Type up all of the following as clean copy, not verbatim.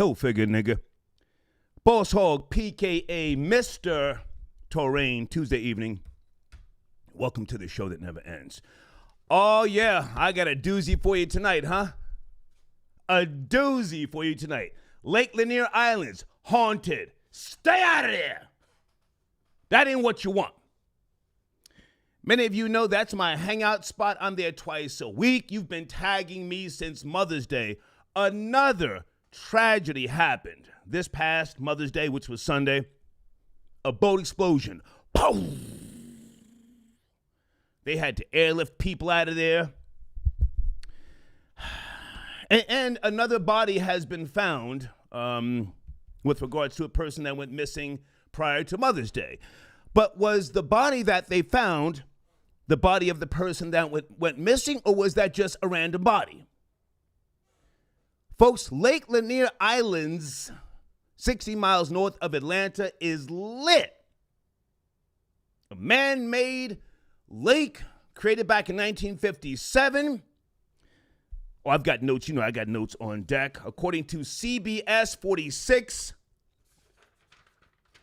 Hill figure, nigga. Boss Hog, PKA Mr. Torrain, Tuesday evening. Welcome to the show that never ends. Oh, yeah, I got a doozy for you tonight, huh? A doozy for you tonight. Lake Lanier Islands, haunted. Stay out of there. That ain't what you want. Many of you know that's my hangout spot. I'm there twice a week. You've been tagging me since Mother's Day. Another tragedy happened this past Mother's Day, which was Sunday. A boat explosion. Boom! They had to airlift people out of there. And another body has been found with regards to a person that went missing prior to Mother's Day. But was the body that they found the body of the person that went missing, or was that just a random body? Folks, Lake Lanier Islands, 60 miles north of Atlanta, is lit. A man-made lake created back in 1957. Oh, I've got notes. You know, I got notes on deck. According to CBS 46,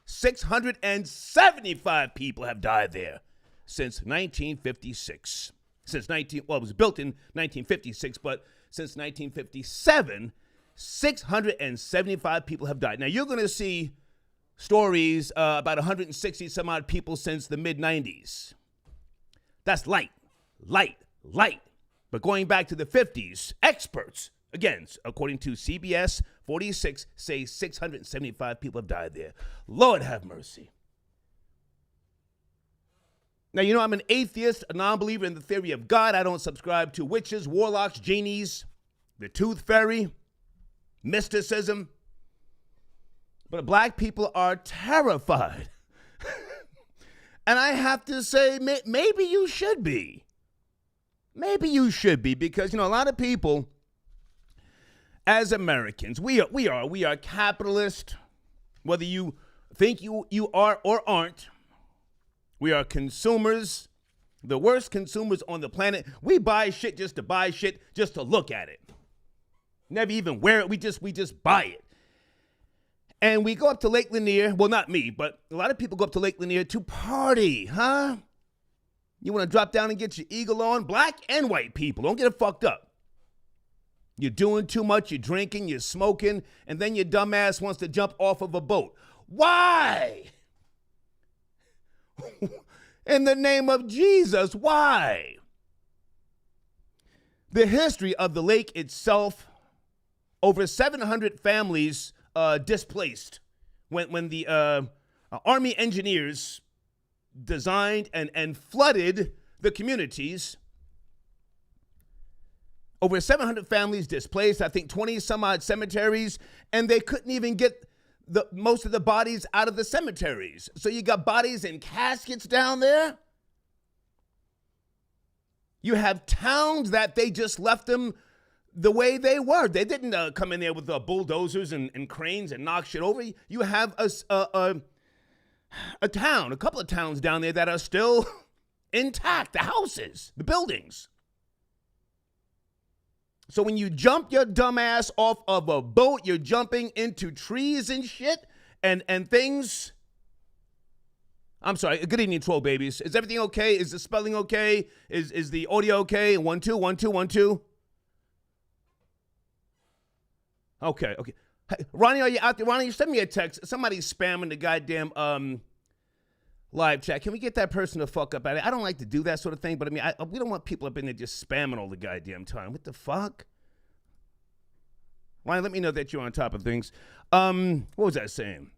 675 people have died there since 1956. It was built in 1956, but since 1957, 675 people have died. Now, you're going to see stories about 160 some odd people since the mid-90s. That's light. But going back to the 50s, experts, again, according to CBS 46, say 675 people have died there. Lord have mercy. Now, you know, I'm an atheist, a non-believer in the theory of God. I don't subscribe to witches, warlocks, genies, the tooth fairy, mysticism. But black people are terrified. And I have to say, maybe you should be. Maybe you should be, because, you know, a lot of people, as Americans, we are capitalist, whether you think you are or aren't. We are consumers, the worst consumers on the planet. We buy shit just to buy shit, just to look at it. Never even wear it. We just buy it. And we go up to Lake Lanier. Well, not me, but a lot of people go up to Lake Lanier to party, huh? You want to drop down and get your eagle on? Black and white people. Don't get it fucked up. You're doing too much. You're drinking. You're smoking. And then your dumbass wants to jump off of a boat. Why? In the name of Jesus, why? The history of the lake itself, over 700 families displaced when the Army engineers designed and flooded the communities. Over 700 families displaced, I think 20 some odd cemeteries, and they couldn't even get most of the bodies out of the cemeteries. So you got bodies in caskets down there. You have towns that they just left them the way they were. They didn't come in there with bulldozers and cranes and knock shit over. You have a couple of towns down there that are still intact, the houses, the buildings. So when you jump your dumb ass off of a boat, you're jumping into trees and shit and things. I'm sorry. Good evening, troll babies. Is everything okay? Is the spelling okay? Is the audio okay? 1 2 1 2 1 2. Okay. Hey, Ronnie, are you out there? Ronnie, you send me a text. Somebody's spamming the goddamn live chat. Can we get that person to fuck up at it? I don't like to do that sort of thing, but I mean, we don't want people up in there just spamming all the goddamn time. What the fuck? Ryan, let me know that you're on top of things. What was I saying?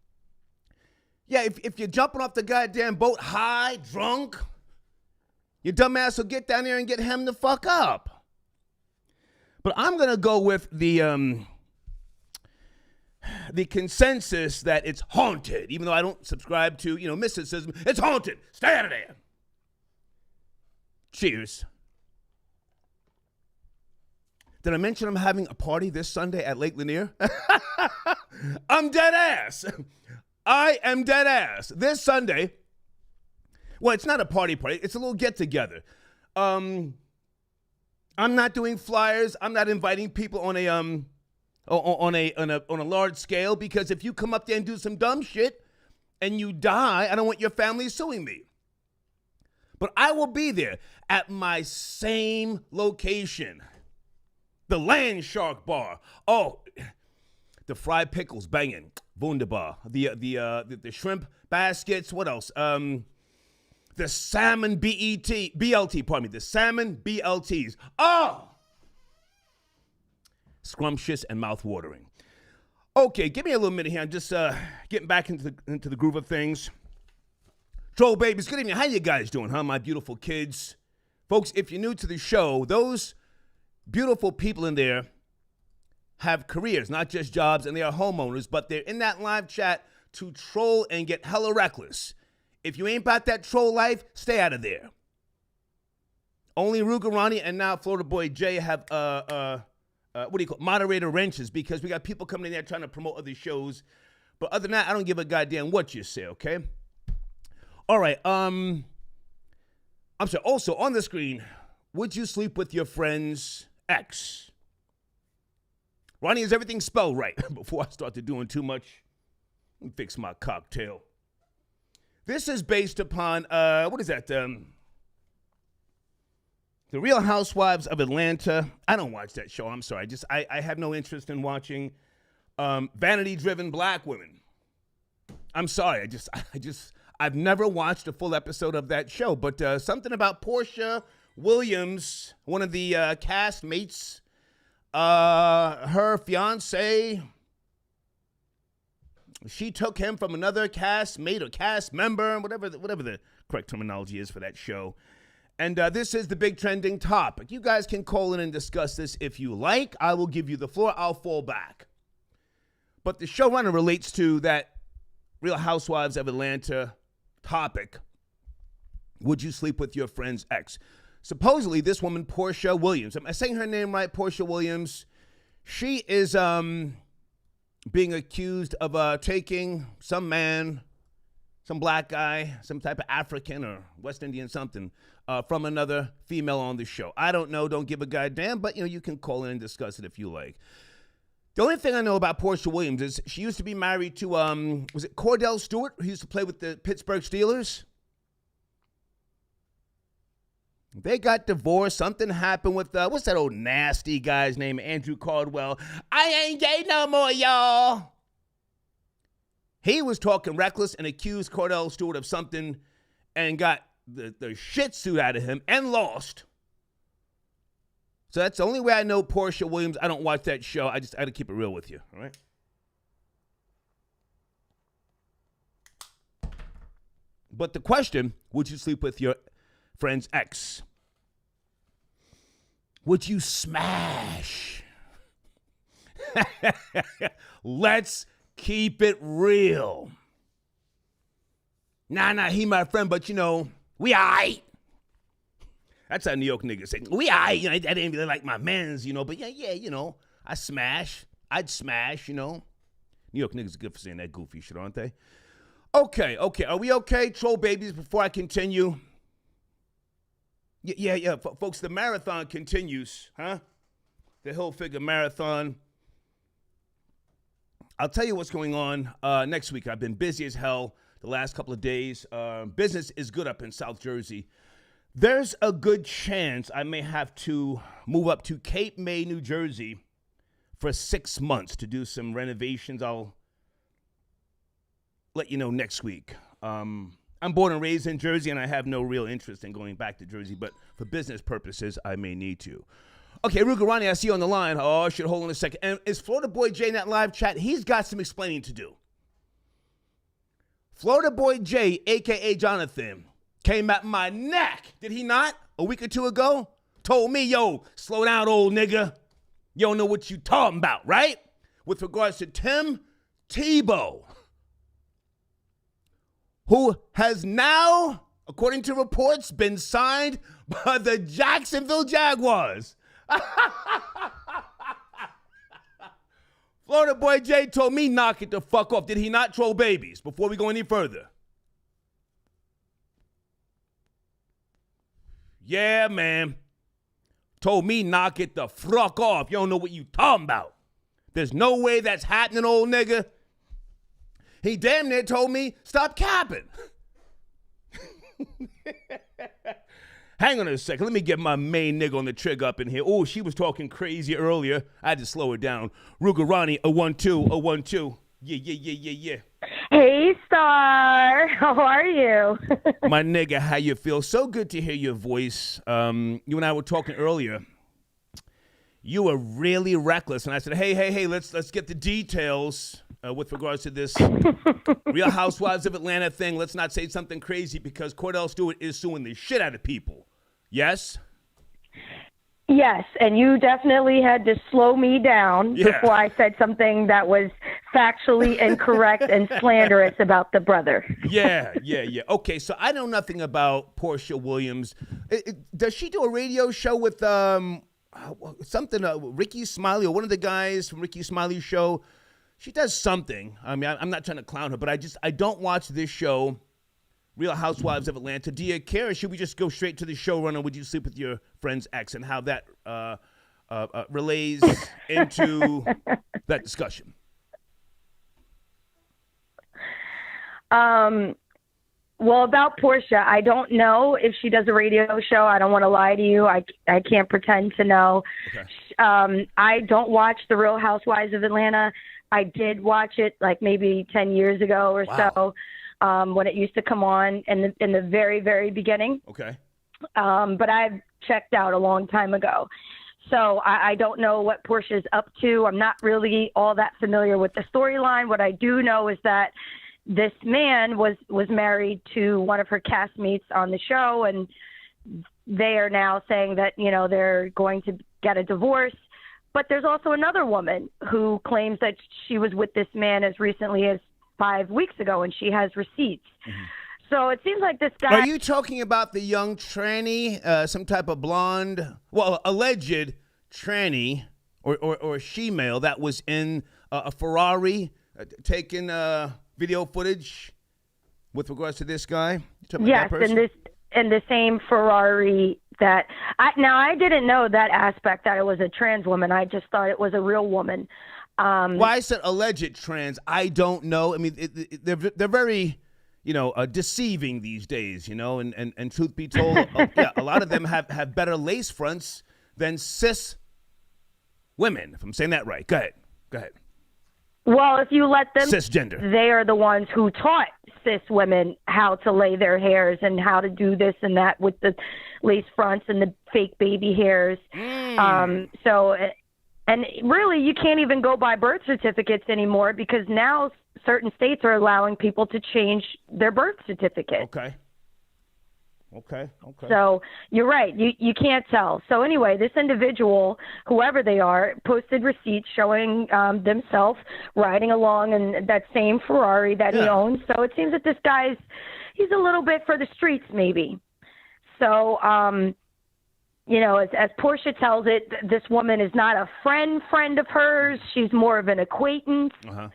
Yeah, if you're jumping off the goddamn boat high, drunk, your dumbass will get down there and get hemmed the fuck up. But I'm going to go with the consensus that it's haunted, even though I don't subscribe to, mysticism. It's haunted. Stay out of there. Cheers. Did I mention I'm having a party this Sunday at Lake Lanier? I'm dead ass. I am dead ass. This Sunday, well, it's not a party. It's a little get-together. I'm not doing flyers. I'm not inviting people on on a large scale, because if you come up there and do some dumb shit and you die, I don't want your family suing me. But I will be there at my same location. The Land Shark Bar. Oh, the fried pickles banging. Wunderbar. The shrimp baskets. What else? The salmon BLT, pardon me. The salmon BLTs. Oh! Scrumptious and mouth-watering. Okay, give me a little minute here. I'm just getting back into the groove of things. Troll babies, good evening. How you guys doing, huh, my beautiful kids? Folks, if you're new to the show, those beautiful people in there have careers, not just jobs, and they are homeowners, but they're in that live chat to troll and get hella reckless. If you ain't about that troll life, stay out of there. Only Rugarani and now Florida Boy Jay have moderator wrenches, because we got people coming in there trying to promote other shows. But other than that, I don't give a goddamn what you say, okay? All right, I'm sorry. Also, on the screen, would you sleep with your friend's ex? Ronnie, is everything spelled right? Before I start to doing too much, let me fix my cocktail. This is based upon, what is that? The Real Housewives of Atlanta. I don't watch that show. I'm sorry. I have no interest in watching vanity-driven black women. I'm sorry. I've never watched a full episode of that show. But something about Portia Williams, one of the castmates, her fiance, she took him from another castmate or cast member, whatever the correct terminology is for that show. And this is the big trending topic. You guys can call in and discuss this if you like. I will give you the floor. I'll fall back. But the showrunner relates to that Real Housewives of Atlanta topic. Would you sleep with your friend's ex? Supposedly, this woman, Portia Williams, am I saying her name right? Portia Williams. She is being accused of taking some man, some black guy, some type of African or West Indian something, from another female on the show. I don't know. Don't give a goddamn. But, you can call in and discuss it if you like. The only thing I know about Portia Williams is she used to be married to, was it Cordell Stewart, who used to play with the Pittsburgh Steelers? They got divorced. Something happened with, what's that old nasty guy's name? Andrew Caldwell. I ain't gay no more, y'all. He was talking reckless and accused Cordell Stewart of something and got the shit suit out of him and lost. So that's the only way I know Portia Williams. I don't watch that show. I had to keep it real with you, all right? But the question, would you sleep with your friend's ex? Would you smash? Let's keep it real. Nah, he my friend, but we aight. That's how New York niggas say. We aight. That ain't really like my mans, but yeah, I'd smash. New York niggas are good for saying that goofy shit, aren't they? Okay. Are we okay, troll babies, before I continue? Yeah. Folks, the marathon continues, huh? The Hilfiger Marathon. I'll tell you what's going on next week. I've been busy as hell the last couple of days. Business is good up in South Jersey. There's a good chance I may have to move up to Cape May, New Jersey for 6 months to do some renovations. I'll let you know next week. I'm born and raised in Jersey, and I have no real interest in going back to Jersey, but for business purposes, I may need to. Okay, Rugarani, I see you on the line. Oh, shit, hold on a second. And is Florida Boy Jay in that live chat? He's got some explaining to do. Florida Boy Jay, a.k.a. Jonathan, came at my neck, did he not, a week or two ago? Told me, yo, slow down, old nigga. You don't know what you talking about, right? With regards to Tim Tebow, who has now, according to reports, been signed by the Jacksonville Jaguars. Florida Boy Jay told me knock it the fuck off. Did he not, troll babies? Before we go any further. Yeah, man. Told me knock it the fuck off. You don't know what you talking about. There's no way that's happening, old nigga. He damn near told me, stop capping. Hang on a second. Let me get my main nigga on the trig up in here. Oh, she was talking crazy earlier. I had to slow her down. Rugarani, 012. Yeah. Hey, Star. How are you? My nigga, how you feel? So good to hear your voice. You and I were talking earlier. You were really reckless. And I said, hey, let's get the details with regards to this Real Housewives of Atlanta thing. Let's not say something crazy because Cordell Stewart is suing the shit out of people. Yes? Yes, and you definitely had to slow me down before I said something that was factually incorrect and slanderous about the brother. Yeah. Okay, so I know nothing about Portia Williams. Does she do a radio show with Ricky Smiley or one of the guys from Ricky Smiley's show? She does something. I mean, I'm not trying to clown her, but I don't watch this show, Real Housewives of Atlanta. Do you care, or should we just go straight to the showrunner? Would you sleep with your friend's ex, and how that relays into that discussion? Well, about Portia, I don't know if she does a radio show. I don't want to lie to you. I can't pretend to know. Okay. I don't watch The Real Housewives of Atlanta. I did watch it like maybe 10 years ago or so when it used to come on in the very, very beginning. Okay. But I've checked out a long time ago. So I don't know what Portia's up to. I'm not really all that familiar with the storyline. What I do know is that this man was married to one of her castmates on the show, and they are now saying that, they're going to get a divorce. But there's also another woman who claims that she was with this man as recently as 5 weeks ago, and she has receipts. Mm-hmm. So it seems like this guy... Are you talking about the young tranny, some type of blonde, alleged tranny or she-male that was in a Ferrari taking video footage with regards to this guy? Yes, in the same Ferrari that... I didn't know that aspect, that it was a trans woman. I just thought it was a real woman. Well, I said alleged trans. I don't know. I mean, they're very... deceiving these days, and truth be told, a lot of them have better lace fronts than cis women, if I'm saying that right. Go ahead. Well, if you let them, cisgender, they are the ones who taught cis women how to lay their hairs and how to do this and that with the lace fronts and the fake baby hairs. And really, you can't even go by birth certificates anymore because now certain states are allowing people to change their birth certificate. Okay. So you're right. You can't tell. So anyway, this individual, whoever they are, posted receipts showing themselves riding along in that same Ferrari that he owns. So it seems that this guy's, he's a little bit for the streets maybe. So, as Portia tells it, this woman is not a friend of hers. She's more of an acquaintance. Uh-huh.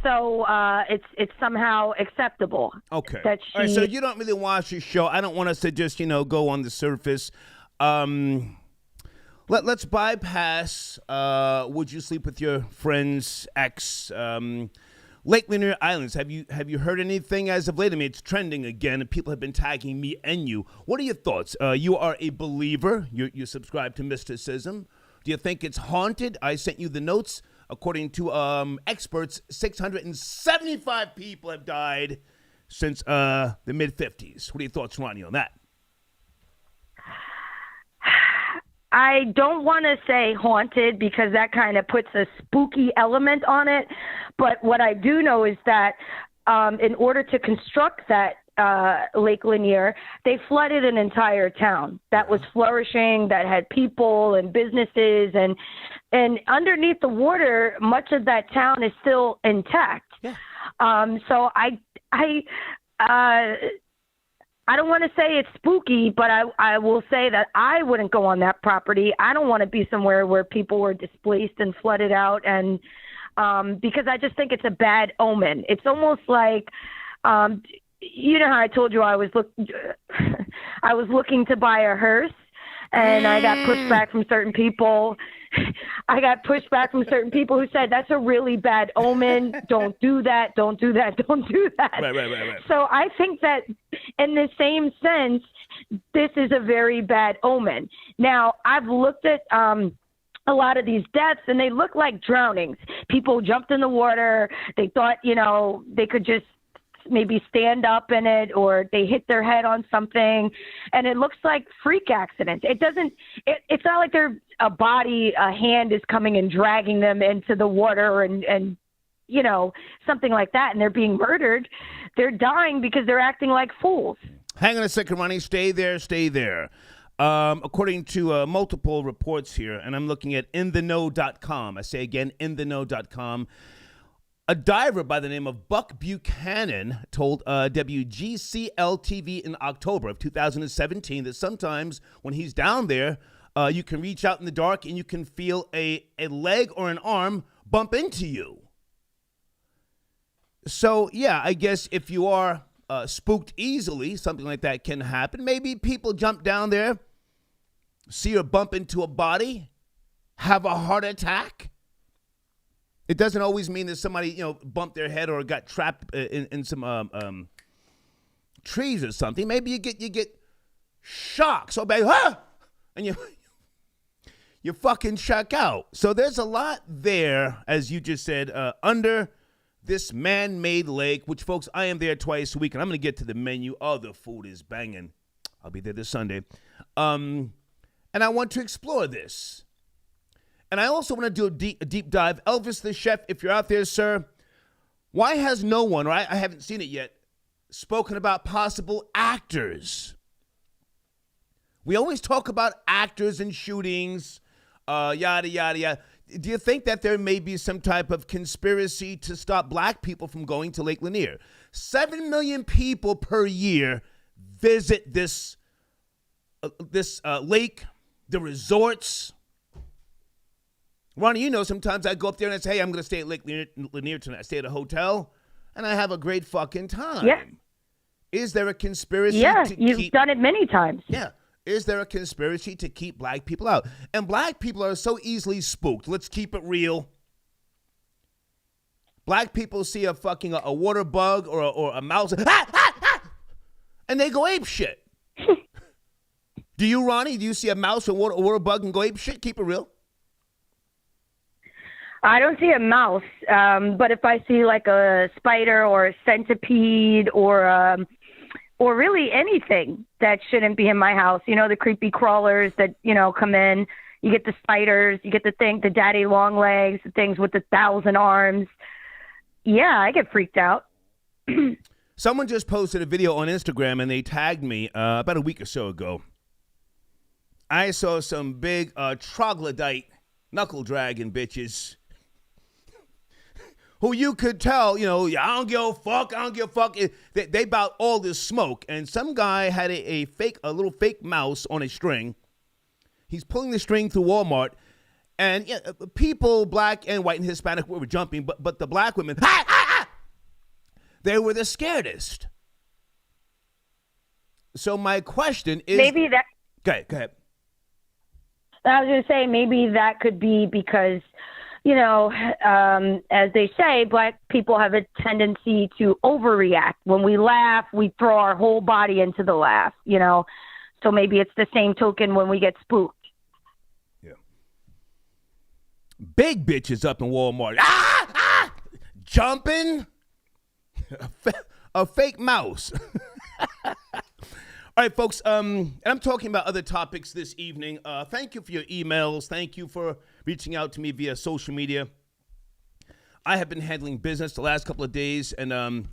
So it's somehow acceptable. Okay. That all right, so you don't really watch the show. I don't want us to just, go on the surface. Let's bypass would you sleep with your friend's ex? Lake Lanier Islands. Have you heard anything as of late? I mean, it's trending again, and people have been tagging me and you. What are your thoughts? You are a believer. You subscribe to mysticism. Do you think it's haunted? I sent you the notes. According to experts, 675 people have died since the mid-50s. What are your thoughts, Ronnie, on that? I don't want to say haunted because that kind of puts a spooky element on it. But what I do know is that in order to construct that Lake Lanier, they flooded an entire town that was flourishing, that had people and businesses, and underneath the water, much of that town is still intact. Yeah. So I don't want to say it's spooky, but I will say that I wouldn't go on that property. I don't want to be somewhere where people were displaced and flooded out, and because I just think it's a bad omen. It's almost like, you know how I told you I was looking to buy a hearse, and I got pushed back from certain people. I got pushback from certain people who said that's a really bad omen. Don't do that. Don't do that. Don't do that. Right. So I think that in the same sense, this is a very bad omen. Now, I've looked at a lot of these deaths, and they look like drownings. People jumped in the water. They thought, they could just maybe stand up in it, or they hit their head on something, and it looks like freak accidents. It's not like a hand is coming and dragging them into the water and something like that, and they're being murdered. They're dying because they're acting like fools. Hang on a second, Ronnie. Stay there. According to multiple reports here, and I'm looking at intheknow.com. I say again, intheknow.com. A diver by the name of Buck Buchanan told WXIA-TV in October of 2017 that sometimes when he's down there, you can reach out in the dark and you can feel a leg or an arm bump into you. So, yeah, I guess if you are spooked easily, something like that can happen. Maybe people jump down there, see or bump into a body, have a heart attack. It doesn't always mean that somebody, bumped their head or got trapped in some trees or something. Maybe you get shocked so bad, and you fucking check out. So there's a lot there, as you just said, under this man-made lake, which, folks, I am there twice a week, and I'm going to get to the menu. Oh, the food is banging. I'll be there this Sunday. And I want to explore this. And I also want to do a deep dive. Elvis the Chef, if you're out there, sir, why has no one, or I haven't seen it yet, spoken about possible actors? We always talk about actors and shootings, yada, yada, yada. Do you think that there may be some type of conspiracy to stop black people from going to Lake Lanier? 7 million people per year visit this lake, the resorts. Ronnie, sometimes I go up there and I say, hey, I'm going to stay at Lake Lanier tonight. I stay at a hotel, and I have a great fucking time. Yeah. Is there a conspiracy? Yeah, you've done it many times. Yeah. Is there a conspiracy to keep black people out? And black people are so easily spooked. Let's keep it real. Black people see a fucking a water bug or a mouse, and they go ape shit. Do you, Ronnie? Do you see a mouse or water bug and go ape shit? Keep it real. I don't see a mouse, but if I see like a spider or a centipede or really anything that shouldn't be in my house, the creepy crawlers that, come in, you get the spiders, you get the daddy long legs, the things with the 1,000 arms. Yeah, I get freaked out. Someone just posted a video on Instagram and they tagged me about a week or so ago. I saw some big troglodyte knuckle dragon bitches who you could tell, I don't give a fuck. They about all this smoke. And some guy had a little fake mouse on a string. He's pulling the string through Walmart. And people, black and white and Hispanic, were jumping. But the black women, they were the scaredest. So my question is... Maybe that... Go ahead. I was going to say maybe that could be because... as they say, black people have a tendency to overreact. When we laugh, we throw our whole body into the laugh, So maybe it's the same token when we get spooked. Yeah. Big bitches up in Walmart. Jumping. A fake mouse. All right, folks, and I'm talking about other topics this evening. Thank you for your emails. Thank you for reaching out to me via social media. I have been handling business the last couple of days, and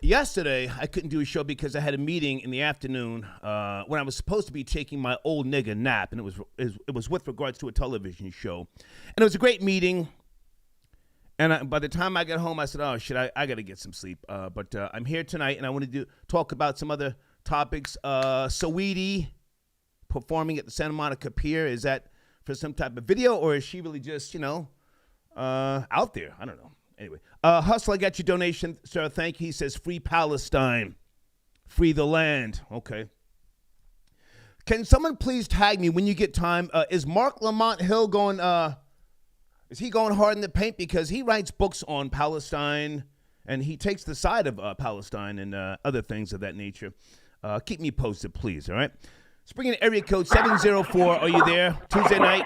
yesterday I couldn't do a show because I had a meeting in the afternoon when I was supposed to be taking my old nigga nap, and it was with regards to a television show. And it was a great meeting, and by the time I got home, I said, oh, shit, I got to get some sleep. But I'm here tonight, and I want to talk about some other topics. Saweetie performing at the Santa Monica Pier. Is that for some type of video, or is she really just, out there? I don't know. Anyway, Hustle, I got your donation, sir. Thank you. He says, free Palestine. Free the land. Okay. Can someone please tag me when you get time? Is Mark Lamont Hill going? Is he going hard in the paint because he writes books on Palestine and he takes the side of Palestine and other things of that nature? Keep me posted, please. All right. Let's bring in area code 704. Are you there? Tuesday night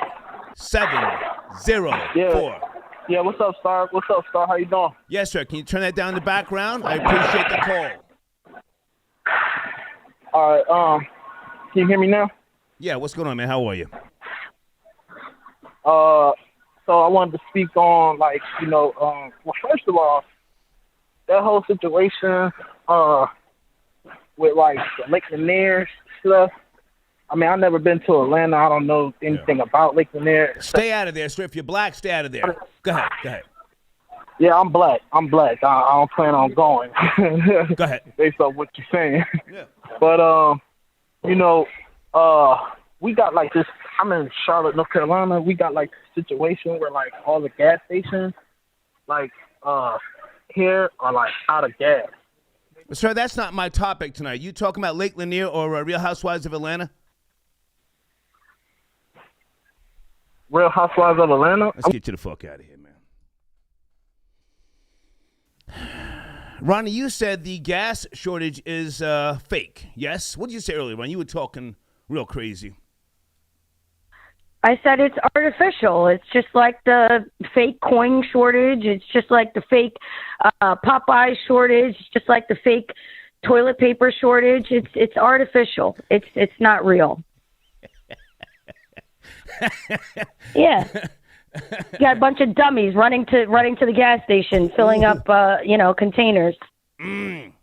704. Yeah. What's up, Star? How you doing? Yes, sir. Can you turn that down in the background? I appreciate the call. All right. Can you hear me now? Yeah. What's going on, man? How are you? So I wanted to speak on, like, well, first of all, that whole situation with, like, the Lake Lanier stuff. I mean, I've never been to Atlanta. I don't know anything about Lake Lanier. Stay out of there, sir. If you're black, stay out of there. Go ahead. Yeah, I'm black. I don't plan on going. Go ahead. Based on what you're saying. Yeah. But, we got, like, this. I'm in Charlotte, North Carolina. We got, like, a situation where, like, all the gas stations, like, here are, like, out of gas. Sir, that's not my topic tonight. You talking about Lake Lanier or Real Housewives of Atlanta? Real Housewives of Atlanta? Let's get you the fuck out of here, man. Ronnie, you said the gas shortage is fake. Yes? What did you say earlier, Ronnie? You were talking real crazy. I said it's artificial. It's just like the fake coin shortage. It's just like the fake Popeye shortage. It's just like the fake toilet paper shortage. It's artificial. It's not real. Yeah. You got a bunch of dummies running to the gas station, filling up containers. I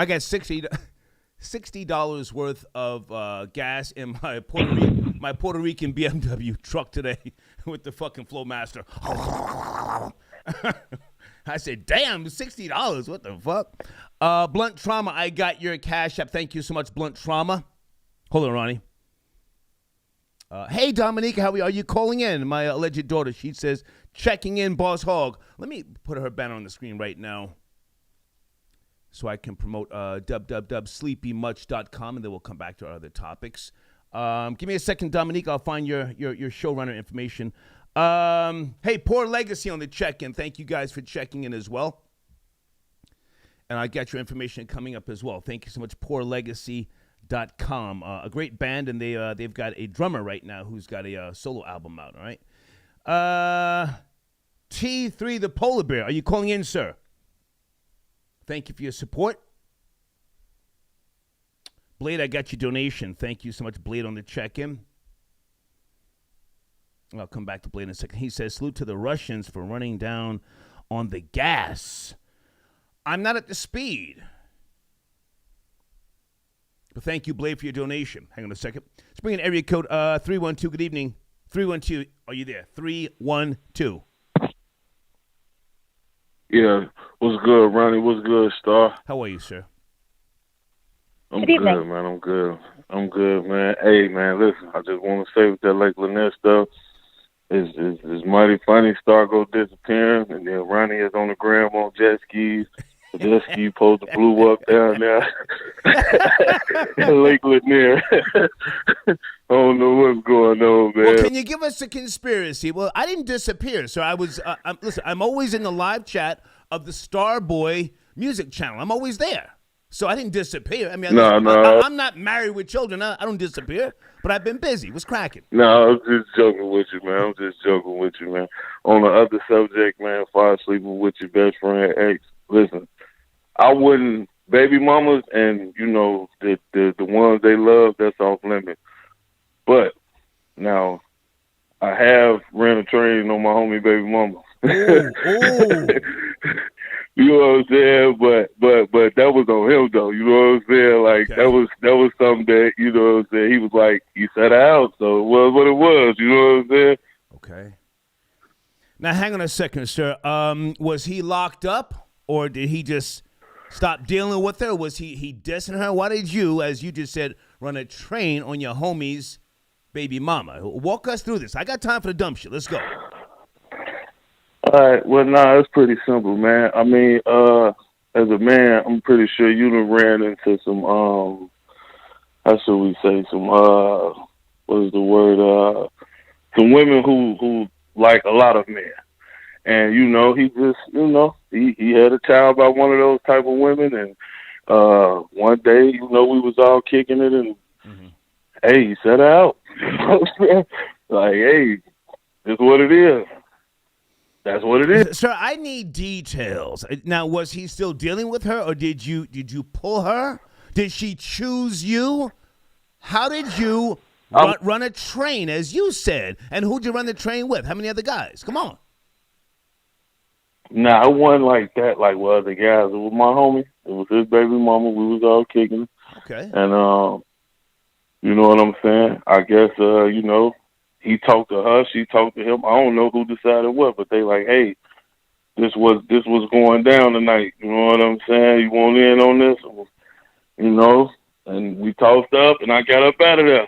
got $60 worth of gas in my Puerto Rican BMW truck today with the fucking Flowmaster. I said, damn, $60. What the fuck? Blunt Trauma, I got your Cash App. Thank you so much, Blunt Trauma. Hold on, Ronnie. Hey, Dominique, how are you calling in? My alleged daughter, she says, checking in, Boss Hog. Let me put her banner on the screen right now so I can promote www.sleepymuch.com, and then we'll come back to our other topics. Give me a second, Dominique. I'll find your showrunner information. Hey, Poor Legacy on the check-in. Thank you guys for checking in as well. And I got your information coming up as well. Thank you so much, poorlegacy.com. A great band, and they've got a drummer right now who's got a solo album out, all right? T3 the Polar Bear. Are you calling in, sir? Thank you for your support. Blade, I got your donation. Thank you so much, Blade, on the check-in. I'll come back to Blade in a second. He says, salute to the Russians for running down on the gas. I'm not at the speed. But thank you, Blade, for your donation. Hang on a second. Let's bring in area code 312. Good evening. 312. Are you there? 312. Yeah. What's good, Ronnie? What's good, Star? How are you, sir? I'm good, man. I'm good, man. Hey, man, listen, I just want to say with that Lake Lanier stuff, it's mighty funny. Star go disappearing, and then Ronnie is on the ground on jet skis. The jet ski post blew up down there in Lake Lanier. I don't know what's going on, man. Well, can you give us a conspiracy? Well, I didn't disappear, so I was. Listen, I'm always in the live chat of the Starboy music channel. I'm always there. So I didn't disappear. I mean, I'm not married with children. I don't disappear, but I've been busy. What's cracking? No, I'm just joking with you, man. On the other subject, man, far sleeping with your best friend ex. Listen, I wouldn't, baby mamas and, the ones they love, that's off limits. But now, I have ran a train on my homie baby mama. Ooh. You know what I'm saying? But that was on him though. You know what I'm saying? Like okay. that was something that, you know what I'm saying, he was like, he set out, so it was what it was, you know what I'm saying? Okay. Now hang on a second, sir. Was he locked up or did he just stop dealing with her? Was he dissing her? Why did you, as you just said, run a train on your homie's baby mama? Walk us through this. I got time for the dumb shit. Let's go. All right. Well, it's pretty simple, man. I mean, as a man, I'm pretty sure you done ran into some, how should we say, some what is the word? Some women who like a lot of men. And, he just, he had a child by one of those type of women. And one day, we was all kicking it, and hey, he set her out. Like, hey, it's what it is. That's what it is. Sir, I need details. Now, was he still dealing with her, or did you pull her? Did she choose you? How did you run a train, as you said? And who'd you run the train with? How many other guys? Come on. Nah, it wasn't like that, like with other guys. It was my homie. It was his baby mama. We was all kicking. Okay. And, you know what I'm saying? I guess, he talked to her, she talked to him. I don't know who decided what, but they like, hey, this was going down tonight. You know what I'm saying? You want in on this? And we tossed up, and I got up out of there.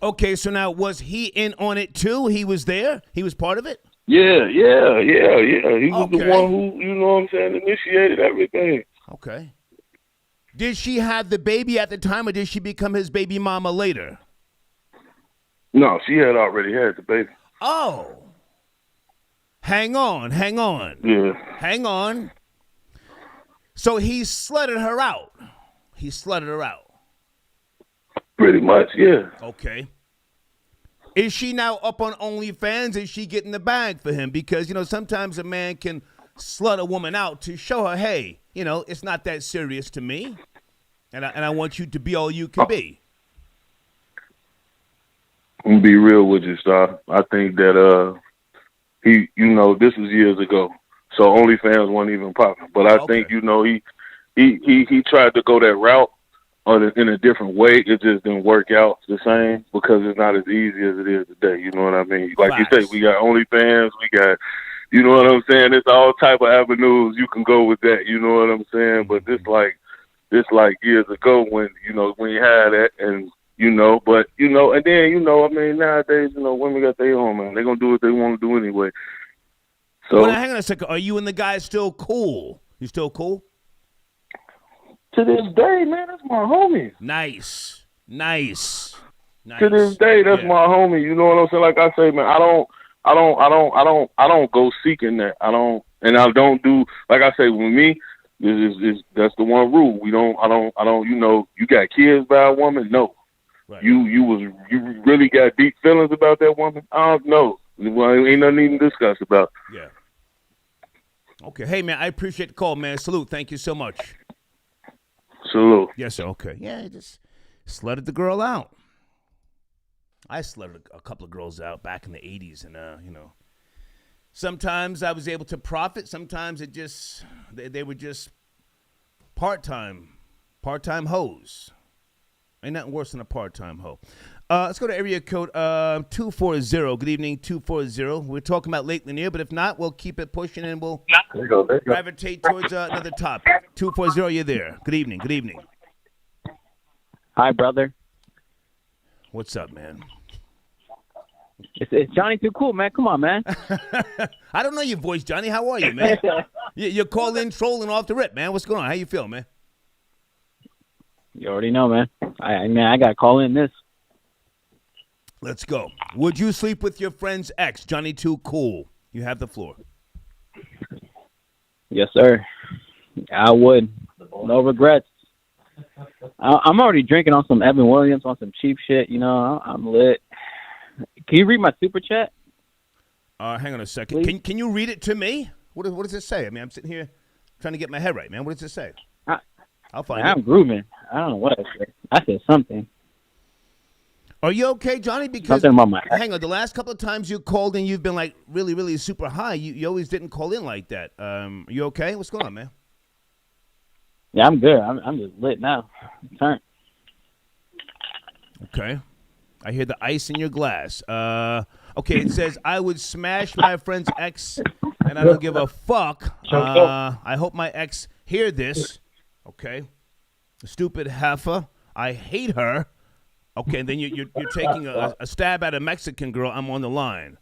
Okay, so now was he in on it too? He was there? He was part of it? Yeah. He was the one who, you know what I'm saying, initiated everything. Okay. Did she have the baby at the time, or did she become his baby mama later? No, she had already had the baby. Oh. Hang on. Yeah. Hang on. So he slutted her out. Pretty much, yeah. Okay. Is she now up on OnlyFans? Is she getting the bag for him? Because, sometimes a man can slut a woman out to show her, hey, it's not that serious to me. And I want you to be all you can be. I'm gonna be real with you, Star. I think that he, this was years ago, so OnlyFans wasn't even popping. But I think he tried to go that route in a different way. It just didn't work out the same because it's not as easy as it is today. You know what I mean? Like you say, we got OnlyFans, we got, you know what I'm saying? It's all type of avenues you can go with that. You know what I'm saying? But this like years ago when when you had that and. And then, nowadays, women got their own, man. They're going to do what they want to do anyway. So, well, hang on a second. Are you and the guy still cool? You still cool? To this day, man, that's my homie. Nice. To this day, that's my homie. You know what I'm saying? Like I say, man, I don't go seeking that. I don't do, like I say, with me, that's the one rule. I don't, you got kids by a woman? No. Right. You really got deep feelings about that woman? I don't know. Well, ain't nothing even to discuss about. Yeah. Okay. Hey, man, I appreciate the call, man. Salute. Thank you so much. Salute. Yes, sir. Okay. Yeah, I just slutted the girl out. I slutted a couple of girls out back in the 80s, and, sometimes I was able to profit. Sometimes it just, they were just part-time hoes. Ain't nothing worse than a part-time hoe. Let's go to area code 240. Good evening, 240. We're talking about Lake Lanier, but if not, we'll keep it pushing and we'll gravitate towards another topic. 240, you're there. Good evening. Hi, brother. What's up, man? It's Johnny Too Cool, man. Come on, man. I don't know your voice, Johnny. How are you, man? You're calling, trolling off the rip, man. What's going on? How you feel, man? You already know, man. I got to call in this. Let's go. Would you sleep with your friend's ex, Johnny Too Cool? You have the floor. Yes, sir. I would. No regrets. I'm already drinking on some Evan Williams, on some cheap shit. I'm lit. Can you read my super chat? Hang on a second. Can you read it to me? What does it say? I mean, I'm sitting here trying to get my head right, man. What does it say? I'll find it. I'm grooving. I don't know what I said. I said something. Are you okay, Johnny? Because something about my hang on, the last couple of times you called in, you've been like really, really super high. You always didn't call in like that. Are you okay? What's going on, man? Yeah, I'm good. I'm just lit now. Turn. Okay. I hear the ice in your glass. Okay, it says, I would smash my friend's ex, and I don't give a fuck. I hope my ex hear this. Okay. Stupid heifer. I hate her. Okay, and then you're taking a stab at a Mexican girl. I'm on the line.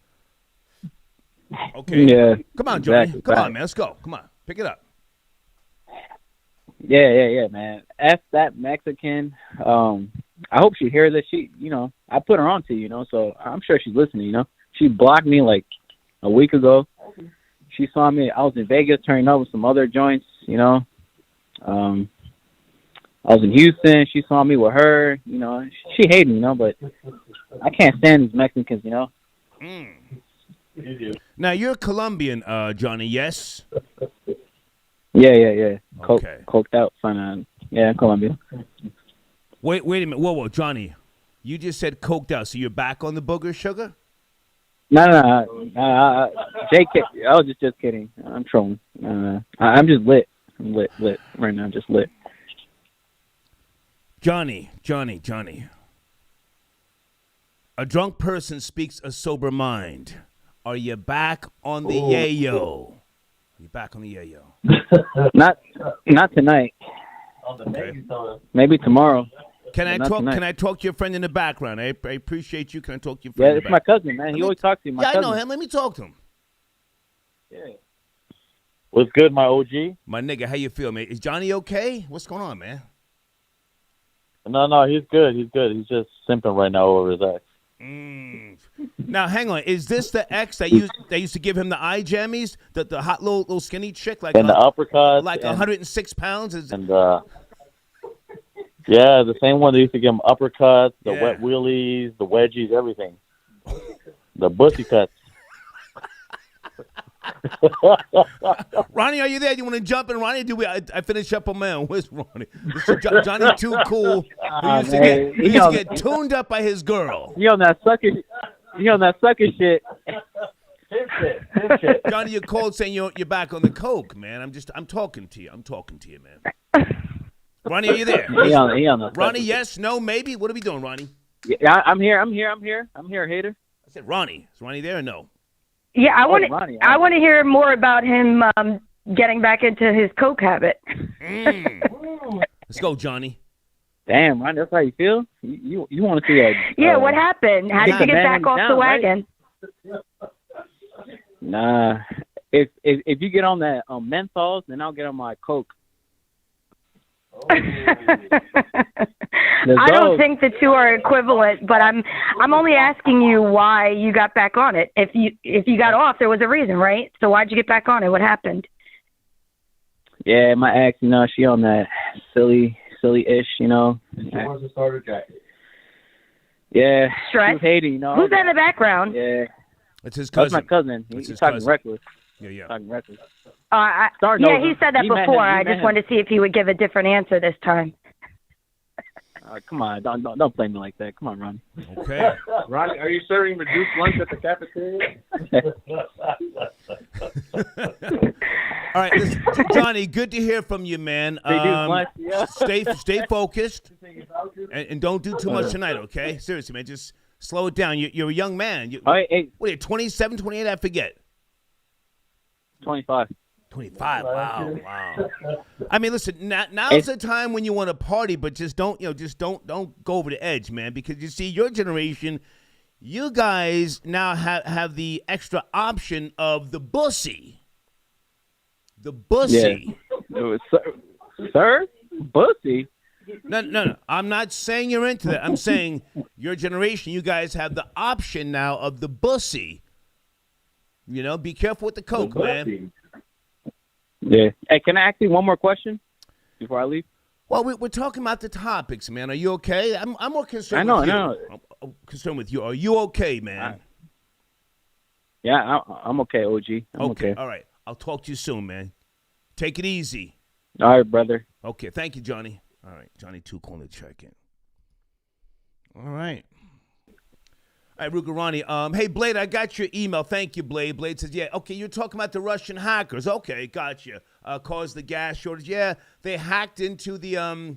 Okay. Yeah. Come on, Johnny. Exactly. Come on, man. Let's go. Come on. Pick it up. Yeah, man. F that Mexican. I hope she hears that. I put her on to you, so I'm sure she's listening, She blocked me like a week ago. She saw me. I was in Vegas turning up with some other joints, I was in Houston. She saw me with her, She hated me, but I can't stand these Mexicans, Mm. Now, you're Colombian, Johnny, yes? Yeah. Okay. Coked out, fine. Yeah, Colombia. Wait a minute. Whoa, Johnny. You just said coked out, so you're back on the booger sugar? No. JK, I was just kidding. I'm trolling. I'm just lit. I'm lit right now. Just lit. Johnny. A drunk person speaks a sober mind. Are you back on the yayo? Are you back on the yayo? Not tonight. Okay. Maybe tomorrow. Can I talk to your friend in the background? I appreciate you. Can I talk to your friend? Yeah, it's my cousin, man. He always talks to you. My cousin. I know him. Let me talk to him. Yeah. What's good, my OG? My nigga, how you feel, man? Is Johnny okay? What's going on, man? No, he's good. He's just simping right now over his ex. Now, hang on. Is this the ex that used to give him the eye jammies? The hot little skinny chick? Like, and the uppercuts? Like 106 pounds? Yeah, the same one that used to give him uppercuts, the wet wheelies, the wedgies, everything. The bussy cuts. Ronnie, are you there? Do you want to jump in, Ronnie? I finish up on my own? Where's Ronnie? This is Johnny Too Cool. He used to get tuned up by his girl. You on that sucker shit. Shit. Johnny, you called saying you're back on the coke, man. I'm talking to you. Man. Ronnie, are you there? He on the Ronnie, yes, no, maybe. What are we doing, Ronnie? Yeah, I'm here, hater. I said Ronnie. Is Ronnie there or no? Yeah, I want to hear more about him getting back into his coke habit. Let's go, Johnny. Damn, Ronnie, that's how you feel? You want to see that? Yeah, what happened? How did you get back off the wagon? Right? Nah, if you get on that menthols, then I'll get on my coke. I don't think the two are equivalent, but I'm only asking you why you got back on it. If you got off, there was a reason, right? So why'd you get back on it? What happened? Yeah, my ex, she on that silly-ish, She wants to start a jacket. Yeah, stress. She was hating, Who's that in the background? Yeah, it's his cousin. That's my cousin. He's talking reckless. Yeah. Talking reckless. He said that before. I just wanted to see if he would give a different answer this time. Come on, don't blame me like that. Come on, Ron. Okay. Ronnie, are you serving reduced lunch at the cafeteria? All right, listen, Johnny, good to hear from you, man. Stay focused and don't do too much tonight, okay? Seriously, man, just slow it down. You're a young man. What are you, 27, 28? I forget. 25. 25. Wow. I mean, listen. Now's the time when you want to party, but just don't go over the edge, man. Because you see, your generation, you guys now have the extra option of the bussy. The bussy. Yeah. Sir? Bussy? No. I'm not saying you're into that. I'm saying your generation, you guys have the option now of the bussy. Be careful with the coke, man. Yeah. Hey, can I ask you one more question before I leave? Well, we're talking about the topics, man. Are you okay? I'm more concerned. I know. I'm concerned with you. Are you okay, man? Yeah, I'm okay, OG. I'm okay. All right. I'll talk to you soon, man. Take it easy. All right, brother. Okay. Thank you, Johnny. All right. Johnny Too Cool to check in. All right. All right, Rugarani. Hey, Blade, I got your email. Thank you, Blade. Blade says, yeah, okay, you're talking about the Russian hackers. Okay, gotcha. Caused the gas shortage. Yeah, they hacked into the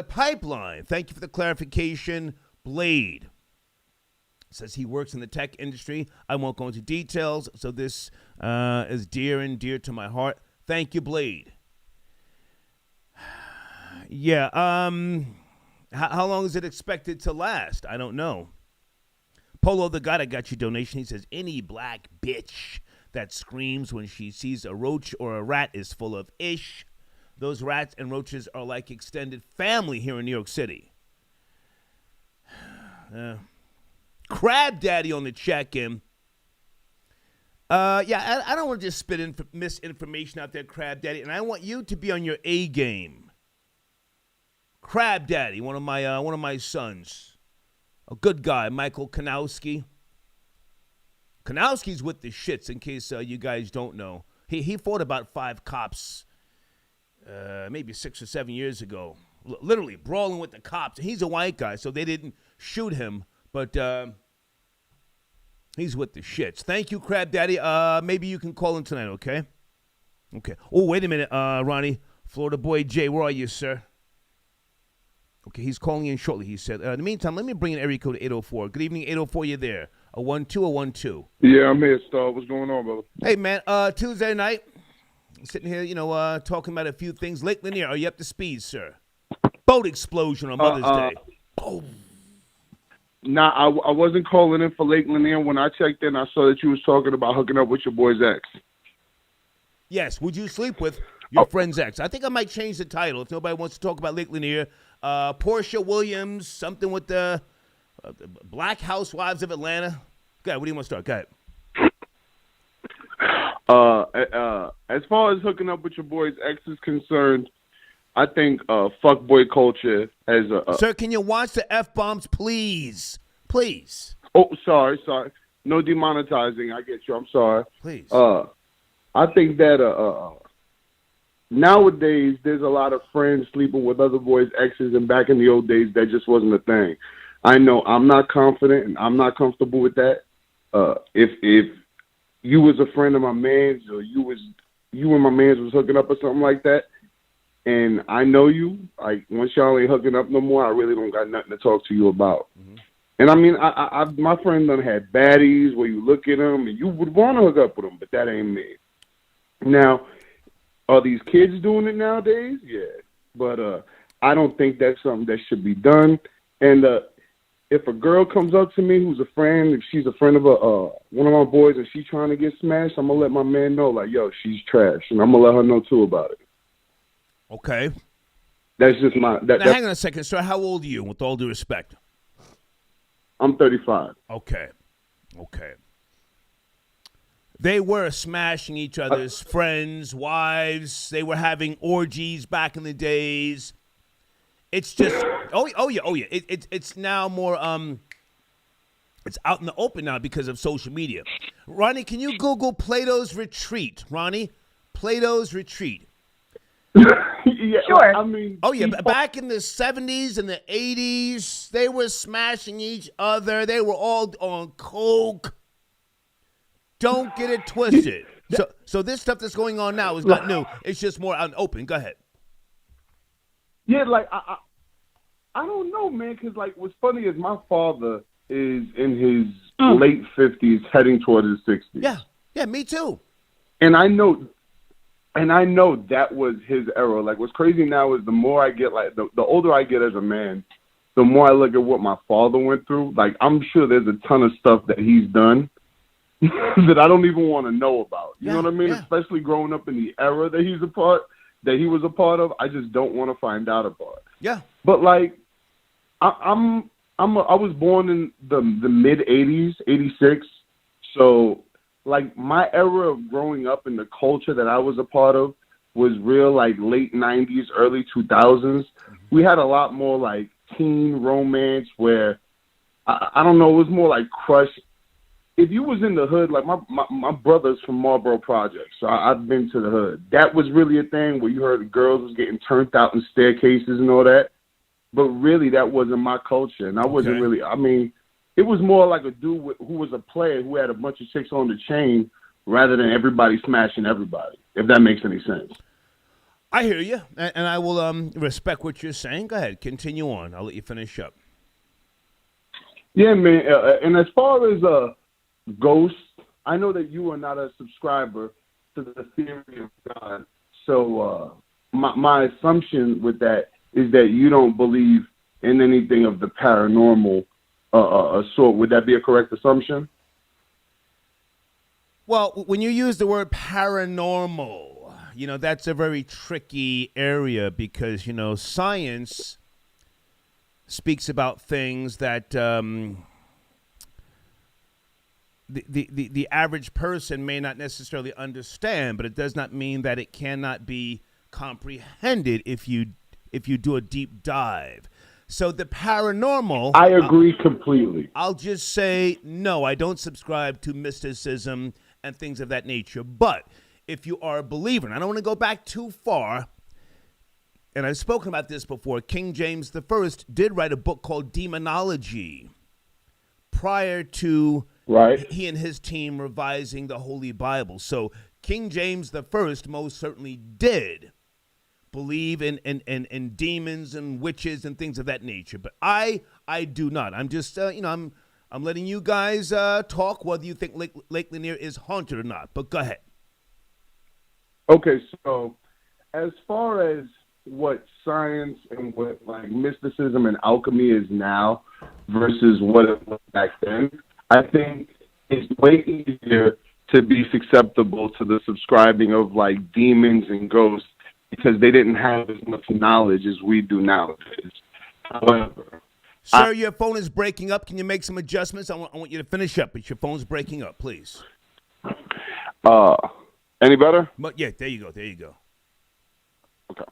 pipeline. Thank you for the clarification, Blade. Says he works in the tech industry. I won't go into details, so this is dear to my heart. Thank you, Blade. Yeah, how long is it expected to last? I don't know. Polo the guy that got your donation, he says, any black bitch that screams when she sees a roach or a rat is full of ish. Those rats and roaches are like extended family here in New York City. Crab Daddy on the check-in. I don't want to just spit misinformation out there, Crab Daddy, and I want you to be on your A game. Crab Daddy, one of my sons, a good guy, Michael Kanowski. Kanowski's with the shits, in case you guys don't know. He fought about 5 cops, maybe 6 or 7 years ago, literally brawling with the cops. He's a white guy, so they didn't shoot him, but he's with the shits. Thank you, Crab Daddy. Maybe you can call in tonight, okay? Okay. Oh, wait a minute, Ronnie. Florida boy Jay, where are you, sir? Okay, he's calling in shortly, he said. In the meantime, let me bring in area code 804. Good evening, 804, you there? A 12. Yeah, I'm here, Star. What's going on, brother? Hey, man, Tuesday night, sitting here, talking about a few things. Lake Lanier, are you up to speed, sir? Boat explosion on Mother's Day. Boom. Nah, I wasn't calling in for Lake Lanier. When I checked in, I saw that you was talking about hooking up with your boy's ex. Yes, would you sleep with your friend's ex? I think I might change the title if nobody wants to talk about Lake Lanier. Portia Williams, something with the Black Housewives of Atlanta. Go ahead, what do you want to start? Go ahead. As far as hooking up with your boy's ex is concerned, I think fuckboy culture has a... Sir, can you watch the F-bombs, please? Please. Oh, sorry. No demonetizing. I get you. I'm sorry. Please. I think that nowadays there's a lot of friends sleeping with other boys' exes, and back in the old days that just wasn't a thing. I know I'm not confident and I'm not comfortable with that. If you was a friend of my man's, or you and my man's was hooking up or something like that, and I know you, like, once y'all ain't hooking up no more, I really don't got nothing to talk to you about. Mm-hmm. And I mean, my friend done had baddies where you look at them and you would want to hook up with them, but that ain't me. Now, are these kids doing it nowadays? Yeah. But I don't think that's something that should be done. And if a girl comes up to me who's a friend, if she's a friend of one of my boys and she's trying to get smashed, I'm going to let my man know, like, yo, she's trash. And I'm going to let her know, too, about it. Okay. That's just my... Now, hang on a second, sir. How old are you, with all due respect? I'm 35. Okay. They were smashing each other's friends, wives. They were having orgies back in the days. It's just... Oh yeah. It's now more... It's out in the open now because of social media. Ronnie, can you Google Plato's Retreat? Ronnie? Plato's Retreat. Yeah, sure. I mean, back in the 70s and the 80s, they were smashing each other. They were all on coke. Don't get it twisted. So this stuff that's going on now is not new. It's just more out and open. Go ahead. Yeah, like I don't know, man, because like what's funny is my father is in his late 50s, heading toward his 60s. Yeah, me too. And I know that was his era. Like, what's crazy now is the more I get, like, the older I get as a man, the more I look at what my father went through. Like, I'm sure there's a ton of stuff that he's done that I don't even want to know about. You know what I mean? Yeah. Especially growing up in the era that he was a part of, I just don't want to find out about. Yeah. But like, I was born in the mid '80s, '86, so. Like, my era of growing up in the culture that I was a part of was real, like, late 90s, early 2000s. Mm-hmm. We had a lot more, like, teen romance where, I don't know, it was more like crush. If you was in the hood, like, my brother's from Marlboro Projects, so I've been to the hood. That was really a thing where you heard the girls was getting turned out in staircases and all that. But really, that wasn't my culture, and I wasn't really, I mean... It was more like a dude who was a player who had a bunch of chicks on the chain rather than everybody smashing everybody, if that makes any sense. I hear you, and I will respect what you're saying. Go ahead. Continue on. I'll let you finish up. Yeah, man. And as far as ghosts, I know that you are not a subscriber to the theory of God. So my assumption with that is that you don't believe in anything of the paranormal sort. Would that be a correct assumption? Well, when you use the word paranormal, that's a very tricky area because, science speaks about things that the average person may not necessarily understand, but it does not mean that it cannot be comprehended if you do a deep dive. So the paranormal, I agree completely. I'll just say no. I don't subscribe to mysticism and things of that nature. But if you are a believer, and I don't want to go back too far, and I've spoken about this before, King James I did write a book called Demonology prior to he and his team revising the Holy Bible. So King James I most certainly did believe in demons and witches and things of that nature. But I do not. I'm just, I'm letting you guys talk whether you think Lake Lanier is haunted or not. But go ahead. Okay, so as far as what science and what mysticism and alchemy is now versus what it was back then, I think it's way easier to be susceptible to the subscribing of demons and ghosts because they didn't have as much knowledge as we do nowadays. However, sir, your phone is breaking up. Can you make some adjustments? I want you to finish up, but your phone's breaking up, please. Any better? But yeah, there you go. There you go. Okay.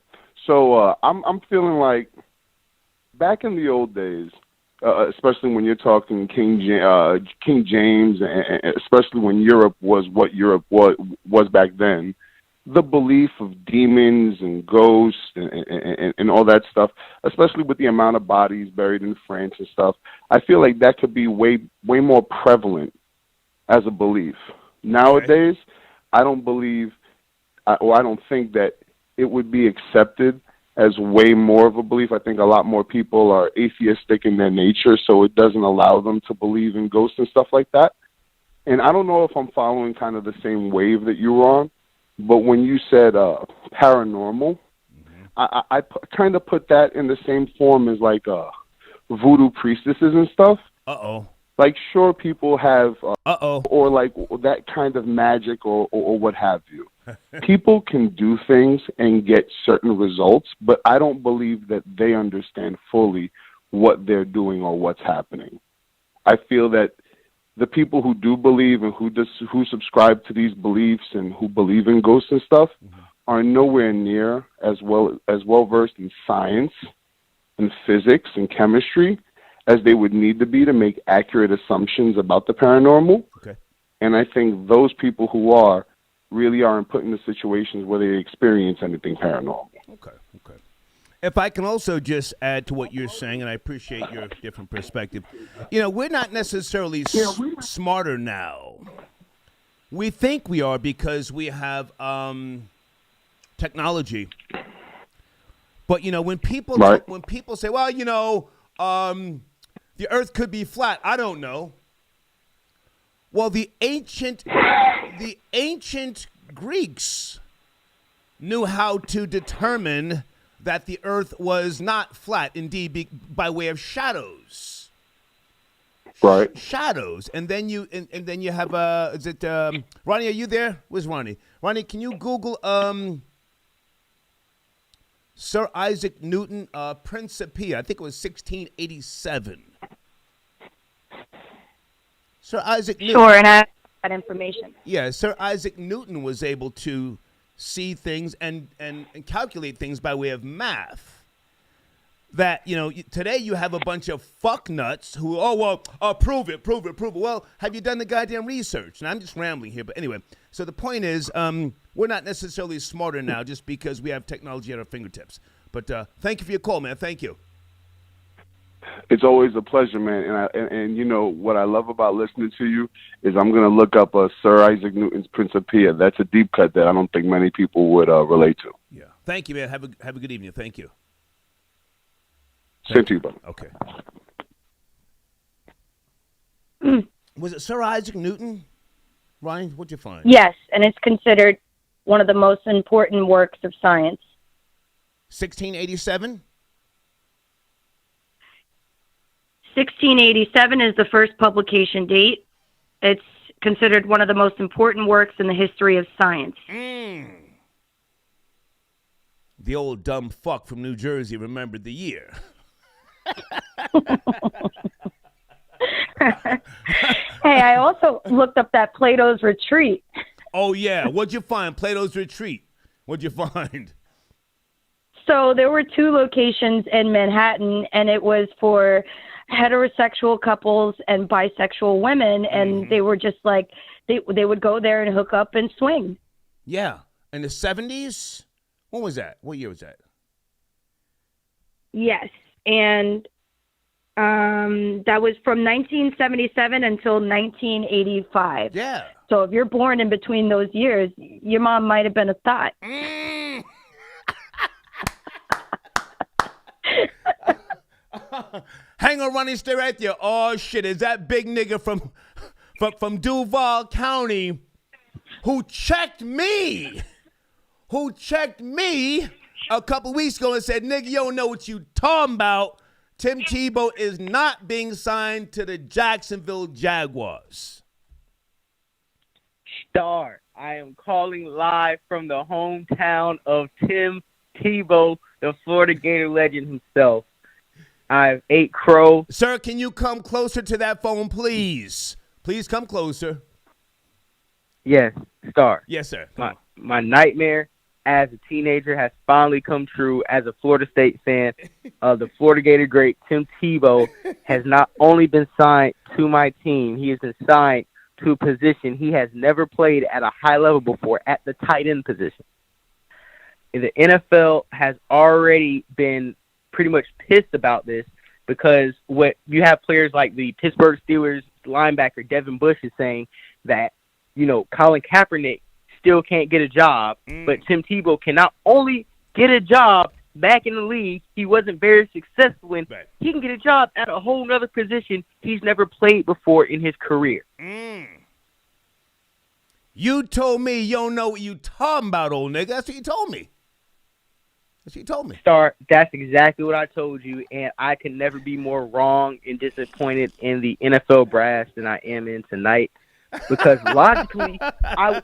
So I'm feeling like back in the old days, especially when you're talking King James, and especially when Europe was what Europe was back then, the belief of demons and ghosts and all that stuff, especially with the amount of bodies buried in France and stuff, I feel like that could be way more prevalent as a belief. Nowadays, I don't believe, or I don't think that it would be accepted as way more of a belief. I think a lot more people are atheistic in their nature, so it doesn't allow them to believe in ghosts and stuff like that. And I don't know if I'm following kind of the same wave that you were on, but when you said paranormal, I kind of put that in the same form as voodoo priestesses and stuff. Uh-oh. Sure, people have, or that kind of magic or what have you. People can do things and get certain results, but I don't believe that they understand fully what they're doing or what's happening. I feel that the people who do believe and who subscribe to these beliefs and who believe in ghosts and stuff are nowhere near as well versed in science and physics and chemistry as they would need to be to make accurate assumptions about the paranormal. Okay. And I think those people who really aren't put into situations where they experience anything paranormal. Okay. If I can also just add to what you're saying, and I appreciate your different perspective, we're not necessarily smarter now. We think we are because we have technology. But, when people say, well, the earth could be flat, I don't know. Well, the ancient Greeks knew how to determine that the earth was not flat, indeed, by way of shadows. Right. Shadows. And then you have is it Ronnie, are you there? Where's Ronnie? Ronnie, can you Google Sir Isaac Newton Principia? I think it was 1687. Sir Isaac Newton. Sure, and I have that information. Yeah, Sir Isaac Newton was able to see things and calculate things by way of math. That, today you have a bunch of fucknuts who, prove it. Well, have you done the goddamn research? And I'm just rambling here, but anyway. So the point is, we're not necessarily smarter now just because we have technology at our fingertips. But thank you for your call, man. Thank you. It's always a pleasure, man. And what I love about listening to you is I'm going to look up Sir Isaac Newton's Principia. That's a deep cut that I don't think many people would relate to. Yeah. Thank you, man. Have a good evening. Thank you. Same to you, buddy. Okay. Was it Sir Isaac Newton? Ryan, what'd you find? Yes, and it's considered one of the most important works of science. 1687? 1687 is the first publication date. It's considered one of the most important works in the history of science. The old dumb fuck from New Jersey remembered the year. Hey, I also looked up that Plato's Retreat. Oh, yeah. What'd you find? Plato's Retreat. What'd you find? So there were 2 locations in Manhattan, and it was for heterosexual couples and bisexual women, and they were just like, they would go there and hook up and swing. Yeah. In the 70s? When was that? What year was that? Yes, and that was from 1977 until 1985. Yeah. So if you're born in between those years, your mom might have been a thought. Hang on, Ronnie, stay right there. Oh, shit, is that big nigga from Duval County who checked me a couple weeks ago and said, nigga, you don't know what you talking about. Tim Tebow is not being signed to the Jacksonville Jaguars. Star, I am calling live from the hometown of Tim Tebow, the Florida Gator legend himself. I've ate crow. Sir, can you come closer to that phone, please? Please come closer. Yes, Star. Yes, sir. My nightmare as a teenager has finally come true as a Florida State fan. The Florida Gator great Tim Tebow has not only been signed to my team, he has been signed to a position he has never played at a high level before, at the tight end position. And the NFL has already been pretty much pissed about this, because what you have players like the Pittsburgh Steelers linebacker Devin Bush is saying that, Colin Kaepernick still can't get a job, but Tim Tebow can not only get a job back in the league he wasn't very successful in, right, he can get a job at a whole other position he's never played before in his career. You told me you don't know what you talking about, old nigga. That's what you told me. Star, that's exactly what I told you, and I can never be more wrong and disappointed in the NFL brass than I am in tonight. Because logically,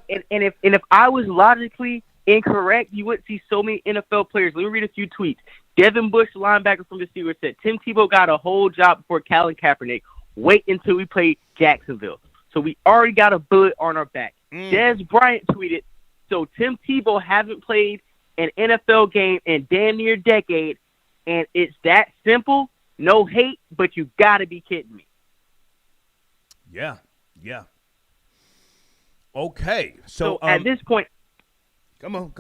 if I was logically incorrect, you wouldn't see so many NFL players. Let me read a few tweets. Devin Bush, linebacker from the Steelers, said, Tim Tebow got a whole job before Colin Kaepernick. Wait until we play Jacksonville. So we already got a bullet on our back. Des Bryant tweeted, so Tim Tebow hasn't played an NFL game in damn near a decade, and it's that simple? No hate, but you got to be kidding me. Yeah. Okay, so at this point, come on.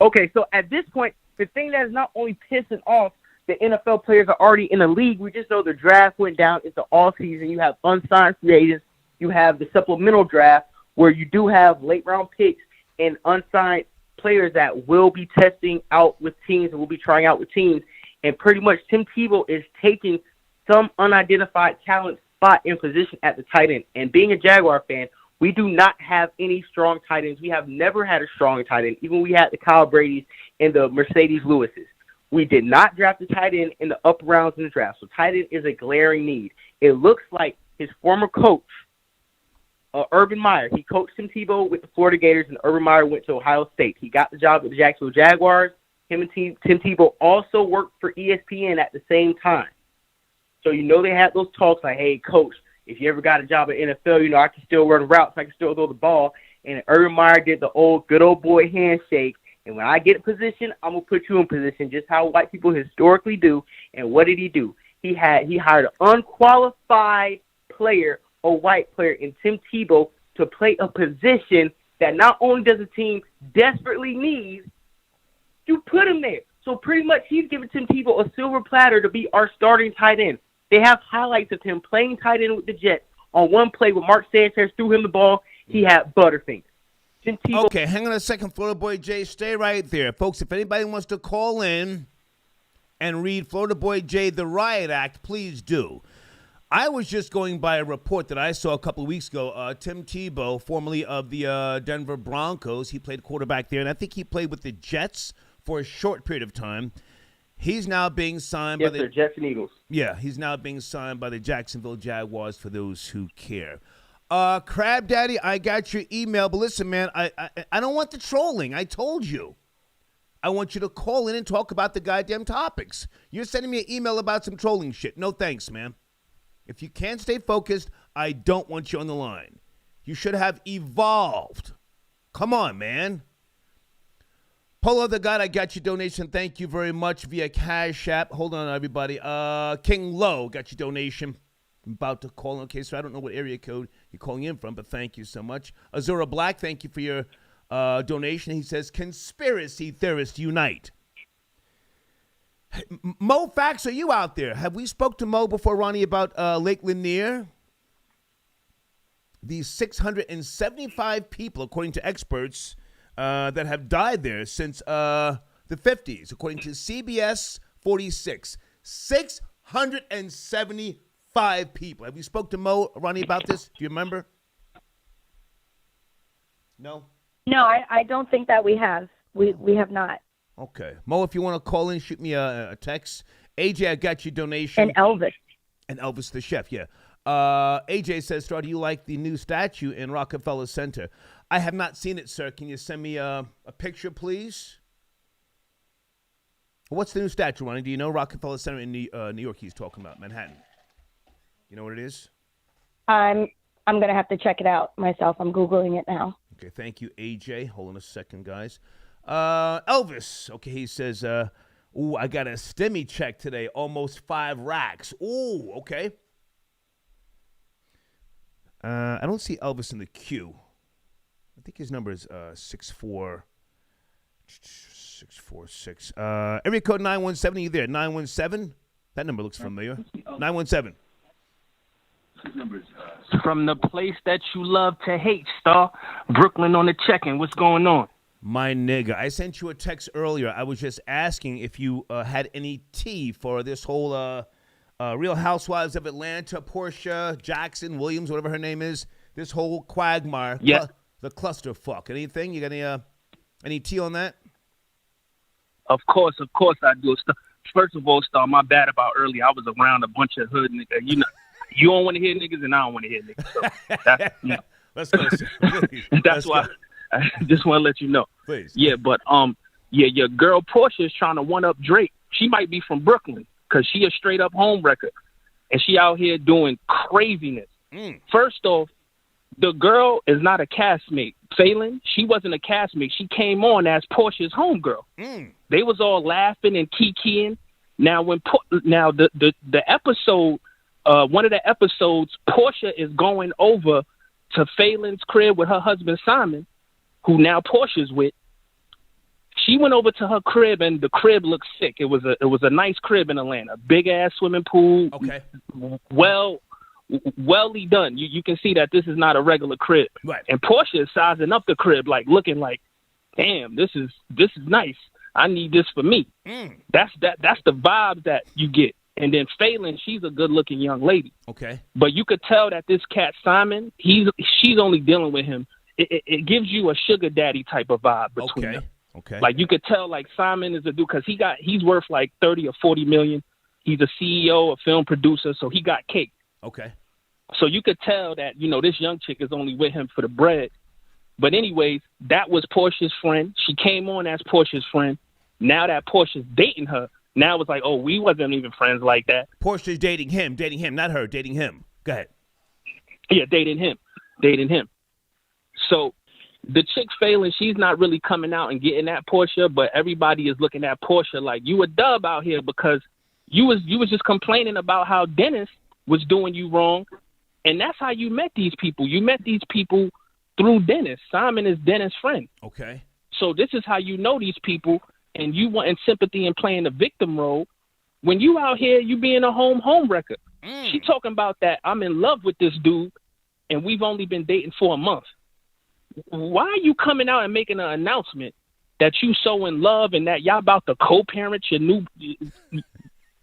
Okay, so at this point, the thing that is not only pissing off the NFL players are already in the league. We just know the draft went down. It's the all season. You have unsigned free agents. You have the supplemental draft where you do have late round picks and unsigned players that will be testing out with teams and will be trying out with teams. And pretty much Tim Tebow is taking some unidentified talent spot in position at the tight end. And being a Jaguar fan, we do not have any strong tight ends. We have never had a strong tight end. Even we had the Kyle Brady's and the Mercedes Lewis's. We did not draft a tight end in the upper rounds in the draft. So tight end is a glaring need. It looks like his former coach, Urban Meyer, he coached Tim Tebow with the Florida Gators, and Urban Meyer went to Ohio State. He got the job with the Jacksonville Jaguars. Him and Tim Tebow also worked for ESPN at the same time. So they had those talks like, hey, coach, if you ever got a job at NFL, I can still run routes, I can still throw the ball. And Urban Meyer did the good old boy handshake. And when I get a position, I'm going to put you in position, just how white people historically do. And what did he do? He hired an unqualified player, a white player, in Tim Tebow to play a position that not only does the team desperately need, you put him there. So pretty much he's giving Tim Tebow a silver platter to be our starting tight end. They have highlights of him playing tight end with the Jets. On one play where Mark Sanchez threw him the ball, he had Butterfingers. Okay, hang on a second, Florida Boy J. Stay right there. Folks, if anybody wants to call in and read Florida Boy J, The Riot Act, please do. I was just going by a report that I saw a couple of weeks ago. Tim Tebow, formerly of the Denver Broncos, he played quarterback there, and I think he played with the Jets for a short period of time. He's now being signed by the Jets and Eagles. Yeah, he's now being signed by the Jacksonville Jaguars for those who care. Crab Daddy, I got your email, but listen, man, I don't want the trolling. I told you. I want you to call in and talk about the goddamn topics. You're sending me an email about some trolling shit. No thanks, man. If you can't stay focused, I don't want you on the line. You should have evolved. Come on, man. Polo the God, I got your donation. Thank you very much via Cash App. Hold on, everybody. King Low got your donation. I'm about to call. Okay, so I don't know what area code you're calling in from, but thank you so much. Azura Black, thank you for your donation. He says, conspiracy theorists unite. Mo Fax, are you out there? Have we spoke to Mo before, Ronnie, about Lake Lanier? These 675 people, according to experts, that have died there since the 50s, according to CBS 46. 675 people. Have you spoke to Mo, Ronnie, about this? Do you remember? No? No, I don't think that we have. We have not. Okay. Mo, if you want to call in, shoot me a text. AJ, I got your donation. And Elvis. And Elvis the chef, yeah. AJ says, Star, do you like the new statue in Rockefeller Center? I have not seen it, sir. Can you send me a picture, please? What's the new statue, Ronnie? Do you know Rockefeller Center in New York he's talking about, Manhattan? You know what it is? I'm going to have to check it out myself. I'm Googling it now. Okay, thank you, AJ. Hold on a second, guys. Elvis, okay, he says, ooh, I got a STEMI check today, almost 5 racks. Ooh, okay. I don't see Elvis in the queue. I think his number is 646. Area code 917. Are you there? 917? That number looks familiar. 917. From the place that you love to hate, Star. Brooklyn on the check-in. What's going on? My nigga, I sent you a text earlier. I was just asking if you had any tea for this whole Real Housewives of Atlanta, Portia, Jackson, Williams, whatever her name is. This whole quagmire. Yeah. The clusterfuck. Anything? You got any tea on that? Of course I do. First of all, Star, my bad about earlier. I was around a bunch of hood niggas. You know, you don't want to hear niggas, and I don't want to hear niggas. So that's, you know. Let's go. That's why I just want to let you know. Please. Yeah, but your girl Portia is trying to one up Drake. She might be from Brooklyn because she a straight up home wrecker, and she out here doing craziness. First off, the girl is not a castmate. Phelan, she wasn't a castmate. She came on as Portia's homegirl. They was all laughing and kikiing. Now the episode, one of the episodes, Portia is going over to Phelan's crib with her husband Simon, who now Portia's with. She went over to her crib, and the crib looked sick. It was a nice crib in Atlanta, big ass swimming pool. Okay. Welly done. You can see that this is not a regular crib. Right. And Portia is sizing up the crib, like looking like, damn, this is nice. I need this for me. That's the vibe that you get. And then Phelan, she's a good looking young lady. Okay. But you could tell that this cat Simon, she's only dealing with him. It gives you a sugar daddy type of vibe between them. Okay. Like you could tell, like Simon is a dude because he's worth like 30 or 40 million. He's a CEO, a film producer, so he got cake. Okay. So you could tell that, you know, this young chick is only with him for the bread. But anyways, that was Portia's friend. She came on as Portia's friend. Now that Portia's dating her, now it's like, oh, we wasn't even friends like that. Portia's dating him, not her, dating him. Go ahead. Yeah, dating him. So the chick Phelan, she's not really coming out and getting at Portia, but everybody is looking at Portia like, you a dub out here because you was just complaining about how Dennis was doing you wrong. And that's how you met these people. You met these people through Dennis. Simon is Dennis' friend. Okay. So this is how you know these people, and you want in sympathy and playing the victim role. When you out here, you being a home wrecker. She talking about that I'm in love with this dude, and we've only been dating for a month. Why are you coming out and making an announcement that you so in love and that y'all about to co-parent your new...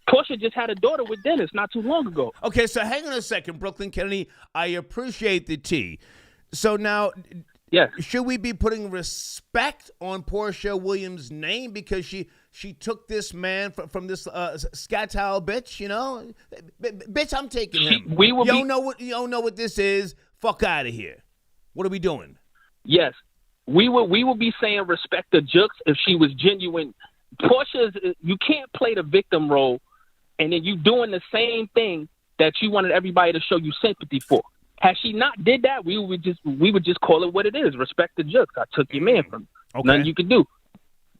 Portia just had a daughter with Dennis not too long ago. Okay, so hang on a second, Brooklyn Kennedy. I appreciate the tea. So now, yes, should we be putting respect on Portia Williams' name because she took this man from this scatal bitch? You know, bitch, I'm taking him. You don't know what this is. Fuck out of here. What are we doing? Yes, we would be saying respect the jokes if she was genuine. Portia's, you can't play the victim role and then you doing the same thing that you wanted everybody to show you sympathy for. Had she not did that, we would just call it what it is. Respect the jokes. I took your man from you. Okay. Nothing you could do.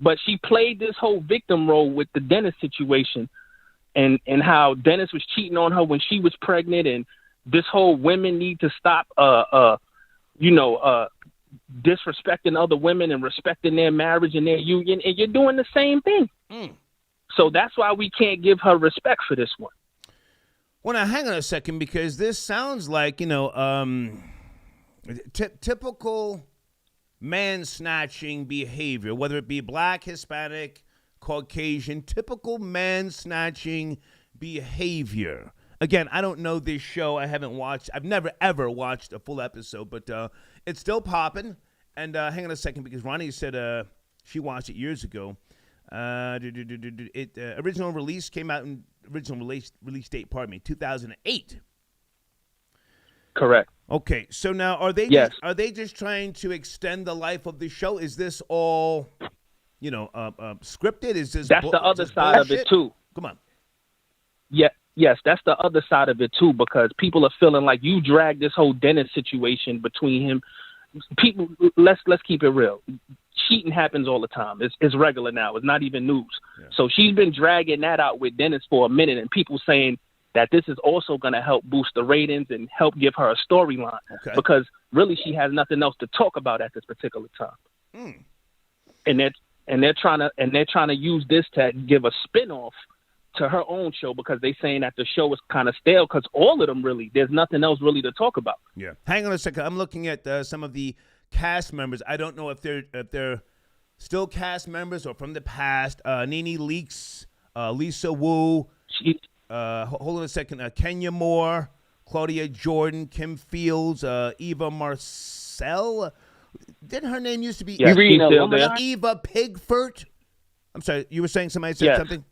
But she played this whole victim role with the Dennis situation and how Dennis was cheating on her when she was pregnant, and this whole women need to stop disrespecting other women and respecting their marriage and their union, and you're doing the same thing. So that's why we can't give her respect for this one. Well, now, hang on a second, because this sounds like, typical man-snatching behavior, whether it be black, Hispanic, Caucasian, typical man-snatching behavior. Again, I don't know this show. I've never, ever watched a full episode, but it's still popping. And hang on a second, because Ronnie said she watched it years ago. Original release came out in release date, 2008. Correct. Okay, so now are they just trying to extend the life of the show? Is this all, scripted? Is this that's the other side bullshit? Of it too? Come on. Yeah. Yes, that's the other side of it too, because people are feeling like you dragged this whole Dennis situation between him. People, let's keep it real. Cheating happens all the time. It's regular now. It's not even news. Yeah. So she's been dragging that out with Dennis for a minute, and people saying that this is also going to help boost the ratings and help give her a storyline, because really she has nothing else to talk about at this particular time. And they're trying to use this to give a spinoff to her own show, because they saying that the show is kind of stale, because all of them really, there's nothing else really to talk about. Yeah. Hang on a second. I'm looking at some of the cast members. I don't know if they're still cast members or from the past. Nene Leakes, Lisa Wu, hold on a second, Kenya Moore, Claudia Jordan, Kim Fields, Eva Marcel. Didn't her name used to be Eva Pigford? I'm sorry, you were saying somebody said something?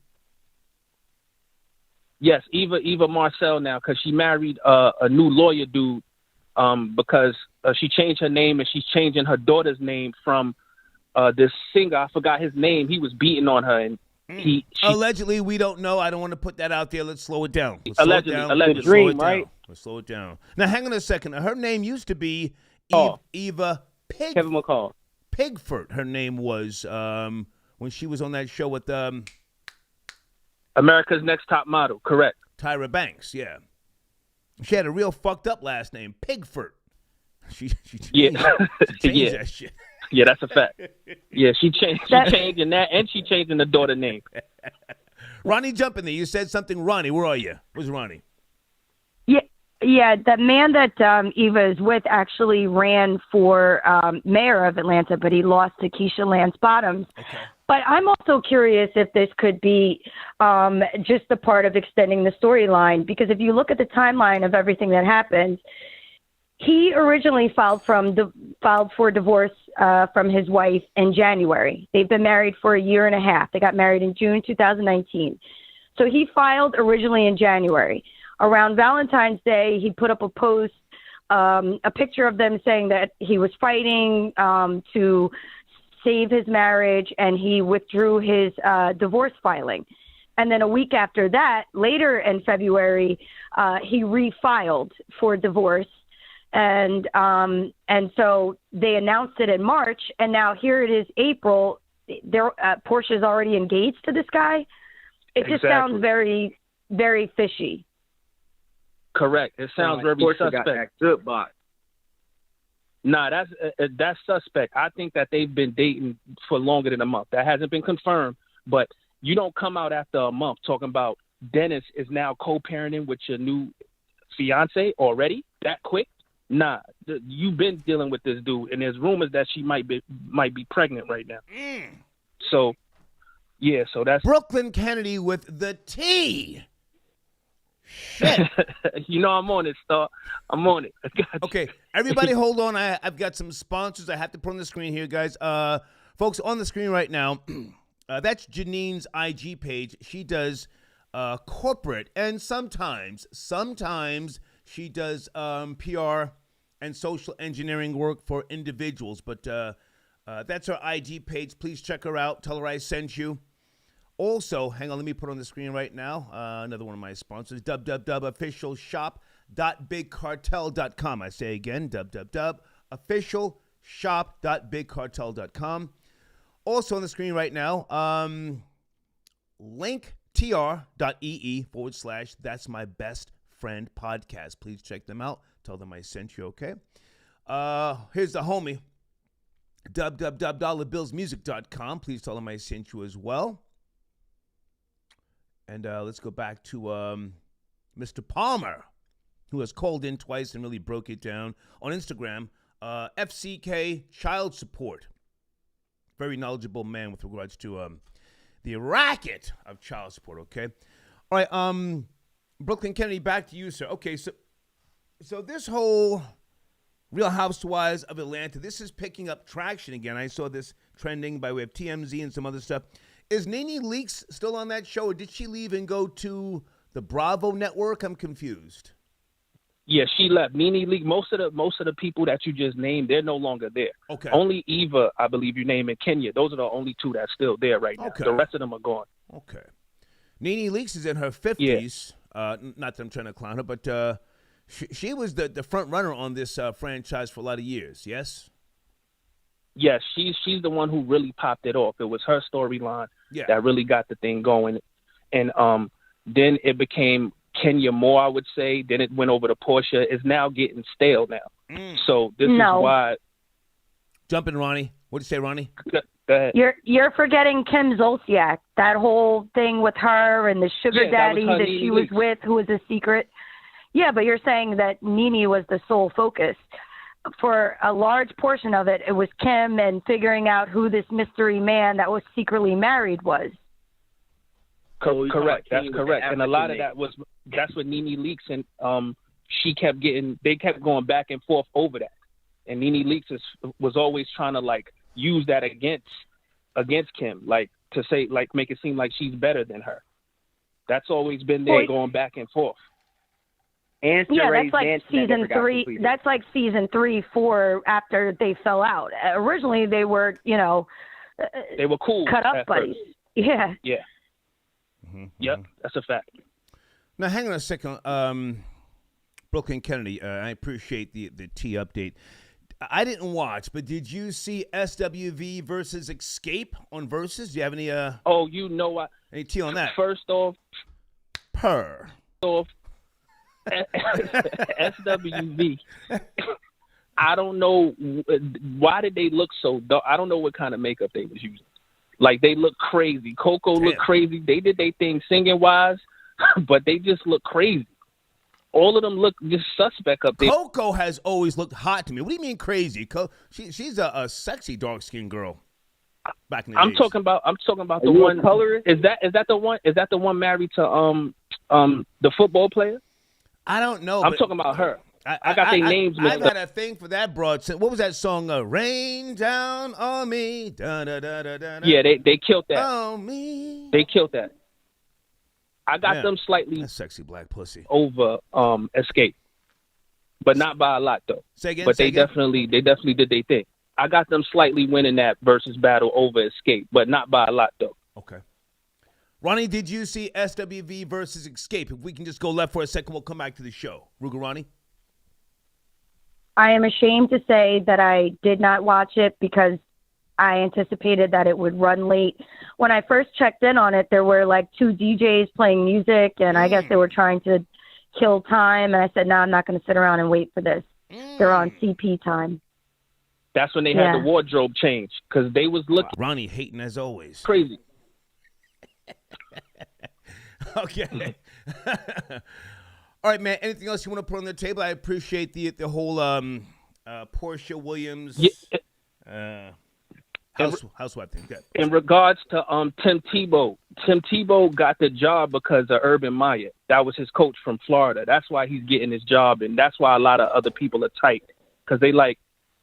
Yes, Eva Marcel now, because she married a new lawyer dude, because she changed her name, and she's changing her daughter's name from this singer. I forgot his name. He was beating on her, and allegedly, we don't know. I don't want to put that out there. Let's slow it down. Allegedly. Dream, right? Let's slow it down. Now, hang on a second. Her name used to be Eva Kevin McCall. Pigford. Her name was when she was on that show with America's Next Top Model. Correct. Tyra Banks. Yeah. She had a real fucked up last name, Pigford. She changed that shit. Yeah, that's a fact. Yeah, she changing that, and she changing the daughter name. Ronnie, jump in there. You said something. Ronnie, where are you? Where's Ronnie? Yeah, the man that Eva is with actually ran for mayor of Atlanta, but he lost to Keisha Lance Bottoms. Okay. But I'm also curious if this could be just a part of extending the storyline, because if you look at the timeline of everything that happened, he originally filed for divorce from his wife in January. They've been married for a year and a half. They got married in June 2019. So he filed originally in January. Around Valentine's Day, he put up a post, a picture of them saying that he was fighting to save his marriage, and he withdrew his divorce filing. And then a week after that, later in February, he refiled for divorce. And so they announced it in March, and now here it is, April. Portia's already engaged to this guy. It just sounds very, very fishy. Correct. It sounds very suspect. Nah, that's suspect. I think that they've been dating for longer than a month. That hasn't been confirmed, but you don't come out after a month talking about Dennis is now co-parenting with your new fiance already that quick. Nah, you've been dealing with this dude, and there's rumors that she might be pregnant right now. So, yeah, so that's Brooklyn Kennedy with the T. Shit. You know I'm on it, Star. I'm on it. Okay, everybody hold on. I've got some sponsors I have to put on the screen here, guys. Folks, on the screen right now, that's Janine's IG page. She does corporate, and sometimes she does PR and social engineering work for individuals. But That's her IG page. Please check her out. Tell her I sent you. Also, hang on, let me put on the screen right now. Another one of my sponsors, www.officialshop.bigcartel.com. I say again, www.officialshop.bigcartel.com. Also on the screen right now, linktr.ee/That's My Best Friend Podcast. Please check them out. Tell them I sent you, okay? Here's the homie, www.dollarbillsmusic.com. Please tell them I sent you as well. And let's go back to Mr. Palmer, who has called in twice and really broke it down on Instagram. FCK Child Support. Very knowledgeable man with regards to the racket of child support, okay? All right, Brooklyn Kennedy, back to you, sir. Okay, so this whole Real Housewives of Atlanta, this is picking up traction again. I saw this trending by way of TMZ and some other stuff. Is Nene Leakes still on that show, or did she leave and go to the Bravo network? I'm confused. Yeah, she left. Nene Leakes. Most of the people that you just named, they're no longer there. Okay. Only Eva, I believe you named, in Kenya. Those are the only two that's still there right now. Okay. The rest of them are gone. Okay. Nene Leakes is in her 50s. Yeah. Not that I'm trying to clown her, but she was the front runner on this franchise for a lot of years. Yes. Yes, she's the one who really popped it off. It was her storyline that really got the thing going. And then it became Kenya more, I would say. Then it went over to Portia. It's now getting stale now. So this is why. Jump in, Ronnie. What did you say, Ronnie? Go ahead. You're forgetting Kim Zolciak. That whole thing with her and the sugar daddy that she was with, who was a secret. Yeah, but you're saying that Nene was the sole focus. For a large portion of it, it was Kim and figuring out who this mystery man that was secretly married was. Correct. That's correct. And a lot of that's what Nene Leakes and they kept going back and forth over that. And Nene Leakes was always trying to like use that against Kim, like to say, like make it seem like she's better than her. That's always been there, going back and forth. And that's like season 3. That's like season 3, 4 after they fell out. Originally, they were, they were cool, cut up buddies. First. Yeah. Yeah. Mm-hmm. Yep, that's a fact. Now, hang on a second, Brooklyn Kennedy. I appreciate the tea update. I didn't watch, but did you see SWV versus Escape on Versus? Do you have any? Any tea on that? First off, SWV. I don't know why did they look so dark. I don't know what kind of makeup they was using. Like they look crazy. Coco looked crazy. They did their thing singing wise, but they just look crazy. All of them look just suspect up there. Coco has always looked hot to me. What do you mean crazy? She's a sexy dark skinned girl. Back in the days. I'm talking about the one. Colorist? Is that the one? Is that the one married to the football player? I don't know. I'm talking about her. I got their names mixed up. I've had a thing for that broad. What was that song? Rain down on me. Da, da, da, da, da, yeah, they killed that. On me. They killed that. I got them slightly. That's sexy black pussy. Over Escape, but not by a lot though. Say again. But they definitely did their thing. I got them slightly winning that versus battle over Escape, but not by a lot though. Okay. Ronnie, did you see SWV versus Escape? If we can just go left for a second, we'll come back to the show. Ruger Ronnie? I am ashamed to say that I did not watch it because I anticipated that it would run late. When I first checked in on it, there were like 2 DJs playing music, and I guess they were trying to kill time. And I said, no, I'm not going to sit around and wait for this. They're on CP time. That's when they had the wardrobe change because they was looking. Ronnie hating as always. Crazy. Okay. All right, man. Anything else you want to put on the table? I appreciate the whole Portia Williams housewife thing. Good. In regards to Tim Tebow got the job because of Urban Meyer. That was his coach from Florida. That's why he's getting his job, and that's why a lot of other people are tight because they like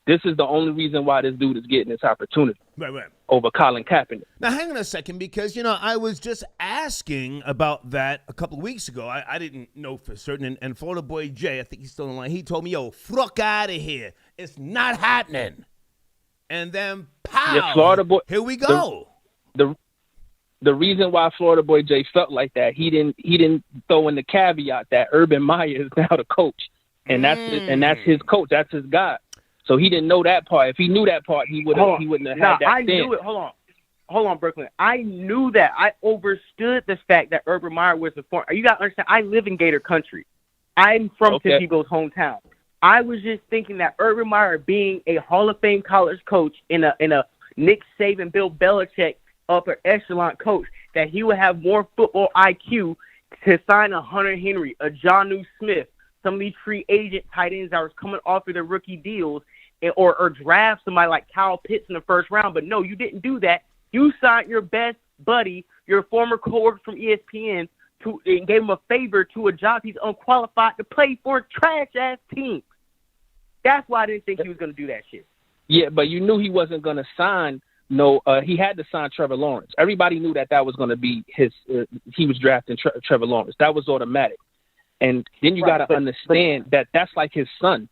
this is the only reason why this dude is getting this opportunity. Right. Over Colin Kaepernick. Now, hang on a second, because, I was just asking about that a couple of weeks ago. I didn't know for certain. And Florida boy Jay, I think he's still in line, he told me, yo, fuck out of here. It's not happening. and then pow, Yeah, Florida boy. Here we go. The reason why Florida boy Jay felt like that, he didn't throw in the caveat that Urban Meyer is now the coach, and that's his coach, that's his guy. So he didn't know that part. If he knew that part, he wouldn't have had that. I knew it. Hold on, Brooklyn. I knew that. I understood the fact that Urban Meyer was the former. You got to understand, I live in Gator Country. I'm from Tim Tebow's hometown. I was just thinking that Urban Meyer, being a Hall of Fame college coach in a Nick Saban, Bill Belichick upper echelon coach, that he would have more football IQ to sign a Hunter Henry, a Jonnu Smith, some of these free agent tight ends that was coming off of their rookie deals, or draft somebody like Kyle Pitts in the first round. But no, you didn't do that. You signed your best buddy, your former coworker from ESPN, and gave him a favor to a job he's unqualified to play for a trash-ass team. That's why I didn't think he was going to do that shit. Yeah, but you knew he wasn't going to sign. He had to sign Trevor Lawrence. Everybody knew that was going to be his. He was drafting Trevor Lawrence. That was automatic. And then you got to understand that that's like his son.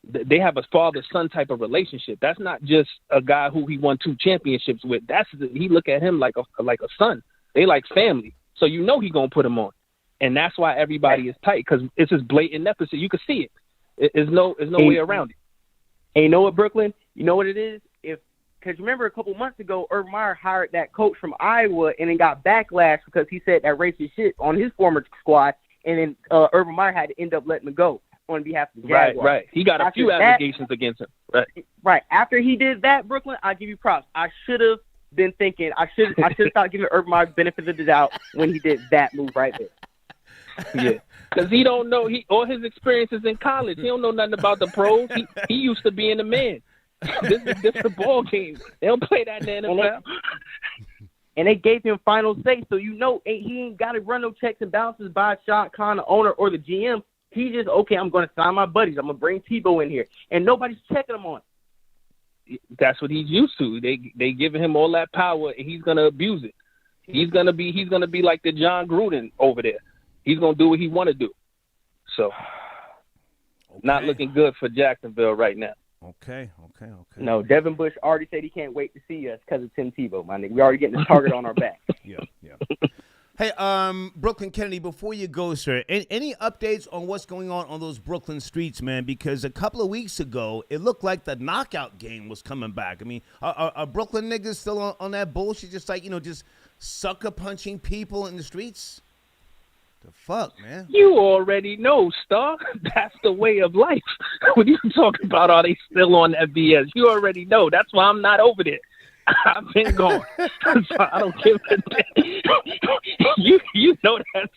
They have a father-son type of relationship. That's not just a guy who he won 2 championships with. He look at him like a son. They like family. So you know he gonna put him on, and that's why everybody is tight, because it's just blatant nepotism. You can see it. There's no way around it. And you know what, Brooklyn? You know what it is? Because remember a couple months ago, Urban Meyer hired that coach from Iowa and then got backlash because he said that racist shit on his former squad, and then Urban Meyer had to end up letting him go on behalf of the Jaguars. Right. He got a few allegations against him. Right. After he did that, Brooklyn, I give you props. I should have been thinking I should start giving Urban Meyer the benefit of the doubt when he did that move right there. Yeah, because he don't know all his experiences in college. He don't know nothing about the pros. He used to being a man. This is the ball game. They don't play that in the NFL. And they gave him final say, so you know he ain't got to run no checks and balances by Shad Khan, the owner, or the GM. He just, okay, I'm going to sign my buddies. I'm going to bring Tebow in here. And nobody's checking him on it. That's what he's used to. They giving him all that power, and he's going to abuse it. He's going to be like the John Gruden over there. He's going to do what he want to do. So, not looking good for Jacksonville right now. Okay. No, Devin Bush already said he can't wait to see us because of Tim Tebow, my nigga. We already getting the target on our back. Yeah. Hey, Brooklyn Kennedy, before you go, sir, any updates on what's going on those Brooklyn streets, man? Because a couple of weeks ago, it looked like the knockout game was coming back. I mean, are Brooklyn niggas still on that bullshit, just like, just sucker punching people in the streets? The fuck, man? You already know, Star. That's the way of life. When you talk about are they still on that BS, you already know. That's why I'm not over there. I've been gone. So I don't give a damn. You know that.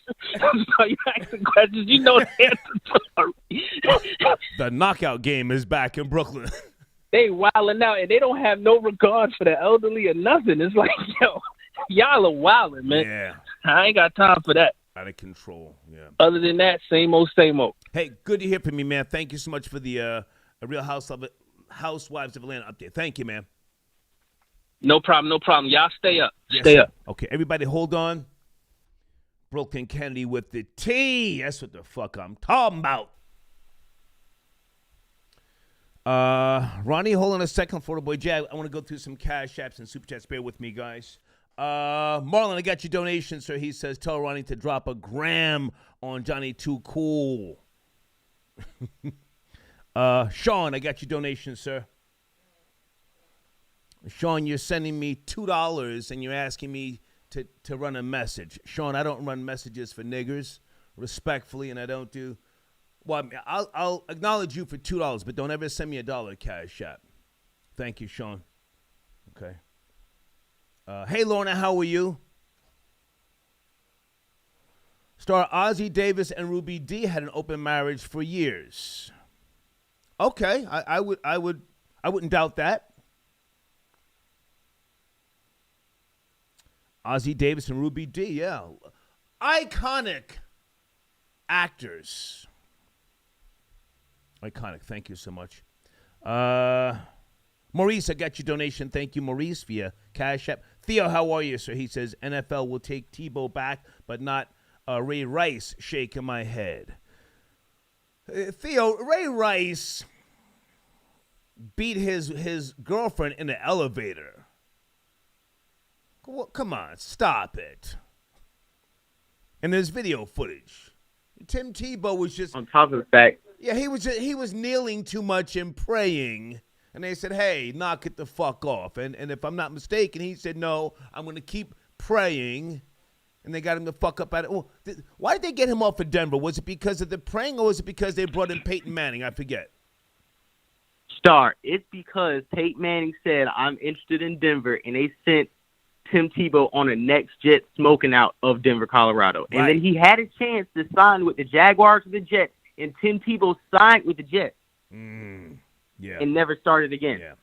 So you asking questions, you know the answer. The knockout game is back in Brooklyn. They wilding out, and they don't have no regard for the elderly or nothing. It's like, yo, y'all are wilding, man. Yeah. I ain't got time for that. Out of control, yeah. Other than that, same old. Hey, good to hear from you, man. Thank you so much for the Real Housewives of Atlanta update. Thank you, man. No problem. Y'all stay up. Yes, Stay up. Okay, everybody hold on. Brooklyn Kennedy with the T. That's what the fuck I'm talking about. Ronnie, hold on a second, Florida Boy Jag. I want to go through some cash apps and super chats. Bear with me, guys. Marlon, I got your donation, sir. He says, tell Ronnie to drop a gram on Johnny Too Cool. Sean, I got your donation, sir. Sean, you're sending me $2 and you're asking me to run a message. Sean, I don't run messages for niggers, respectfully, and I don't do. Well, I mean, I'll acknowledge you for $2, but don't ever send me $1 cash app. Thank you, Sean. Okay. Hey, Lorna, how are you? Star Ozzie Davis and Ruby D had an open marriage for years. Okay, I wouldn't doubt that. Ozzie Davis and Ruby D, yeah. Iconic actors. Iconic, thank you so much. Maurice, I got your donation. Thank you, Maurice, via Cash App. Theo, how are you, sir? He says, NFL will take Tebow back, but not Ray Rice. Shaking my head. Theo, Ray Rice, beat his girlfriend in the elevator. Come on, stop it. And there's video footage. Tim Tebow was just on top of the fact. Yeah, he was kneeling too much and praying. And they said, hey, knock it the fuck off. And if I'm not mistaken, he said, no, I'm going to keep praying. And they got him the fuck up out of it. Well, why did they get him off of Denver? Was it because of the praying or was it because they brought in Peyton Manning? I forget. Star, it's because Peyton Manning said, I'm interested in Denver, and they sent Tim Tebow on a next jet smoking out of Denver, Colorado. And Right. then he had a chance to sign with the Jaguars or the Jets, and Tim Tebow signed with the Jets. Yeah. And never started again. Yeah.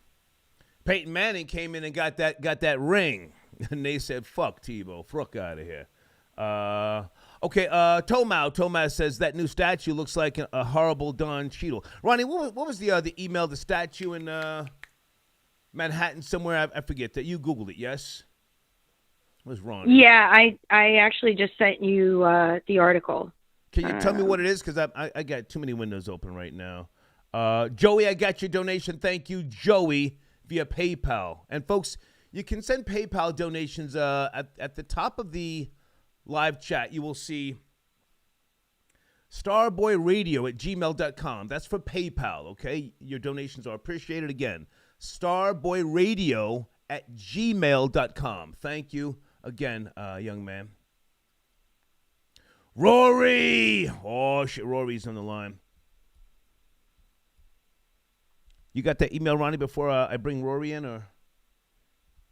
Peyton Manning came in and got that ring. And they said, fuck Tebow. Fuck out of here. Okay, Tomau says that new statue looks like a horrible Don Cheadle. Ronnie, what was the email, the statue in Manhattan somewhere? I forget that. You Googled it, yes? What's wrong? Yeah, I actually just sent you the article. Can you tell me what it is? Because I got too many windows open right now. Joey, I got your donation. Thank you, Joey, via PayPal. And, folks, you can send PayPal donations at the top of the live chat. You will see starboyradio@gmail.com. That's for PayPal, okay? Your donations are appreciated. Again, starboyradio@gmail.com. Thank you again, young man. Rory! Oh, shit, Rory's on the line. You got that email, Ronnie, before I bring Rory in, or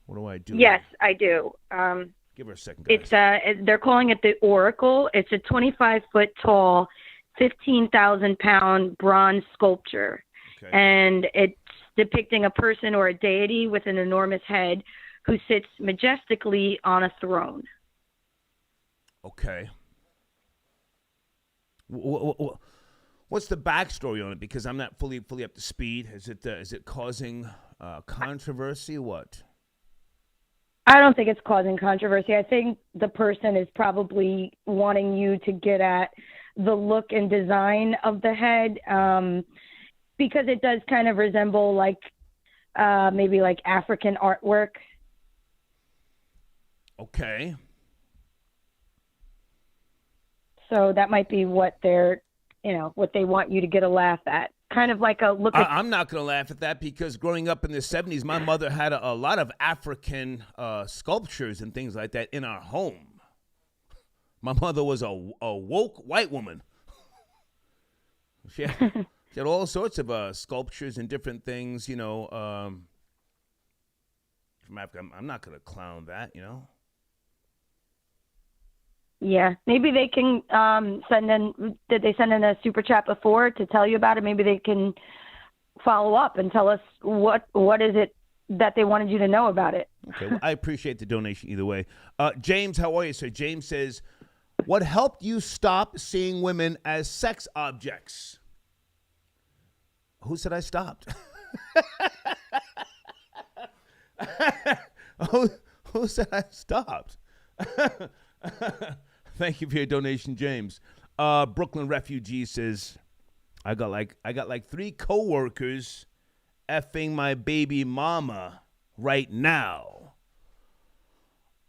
what do I do? Yes, I do. Give her a second, guys. It's they're calling it the Oracle. It's a 25-foot tall, 15,000-pound bronze sculpture, and it's depicting a person or a deity with an enormous head who sits majestically on a throne. Okay. What's the backstory on it? Because I'm not fully up to speed. Is it causing controversy? What? I don't think it's causing controversy. I think the person is probably wanting you to get at the look and design of the head, because it does kind of resemble maybe like African artwork. Okay. So that might be what what they want you to get a laugh at. Kind of like a look at... I'm not going to laugh at that because growing up in the 70s, my mother had a lot of African sculptures and things like that in our home. My mother was a woke white woman. She had all sorts of sculptures and different things, from Africa. I'm not going to clown that, Yeah, maybe they can send in. Did they send in a super chat before to tell you about it? Maybe they can follow up and tell us what is it that they wanted you to know about it. Okay, well, I appreciate the donation either way. James, how are you, sir? James says, what helped you stop seeing women as sex objects? Who said I stopped? Who said I stopped? Thank you for your donation, James. Brooklyn Refugee says, I got like 3 coworkers effing my baby mama right now.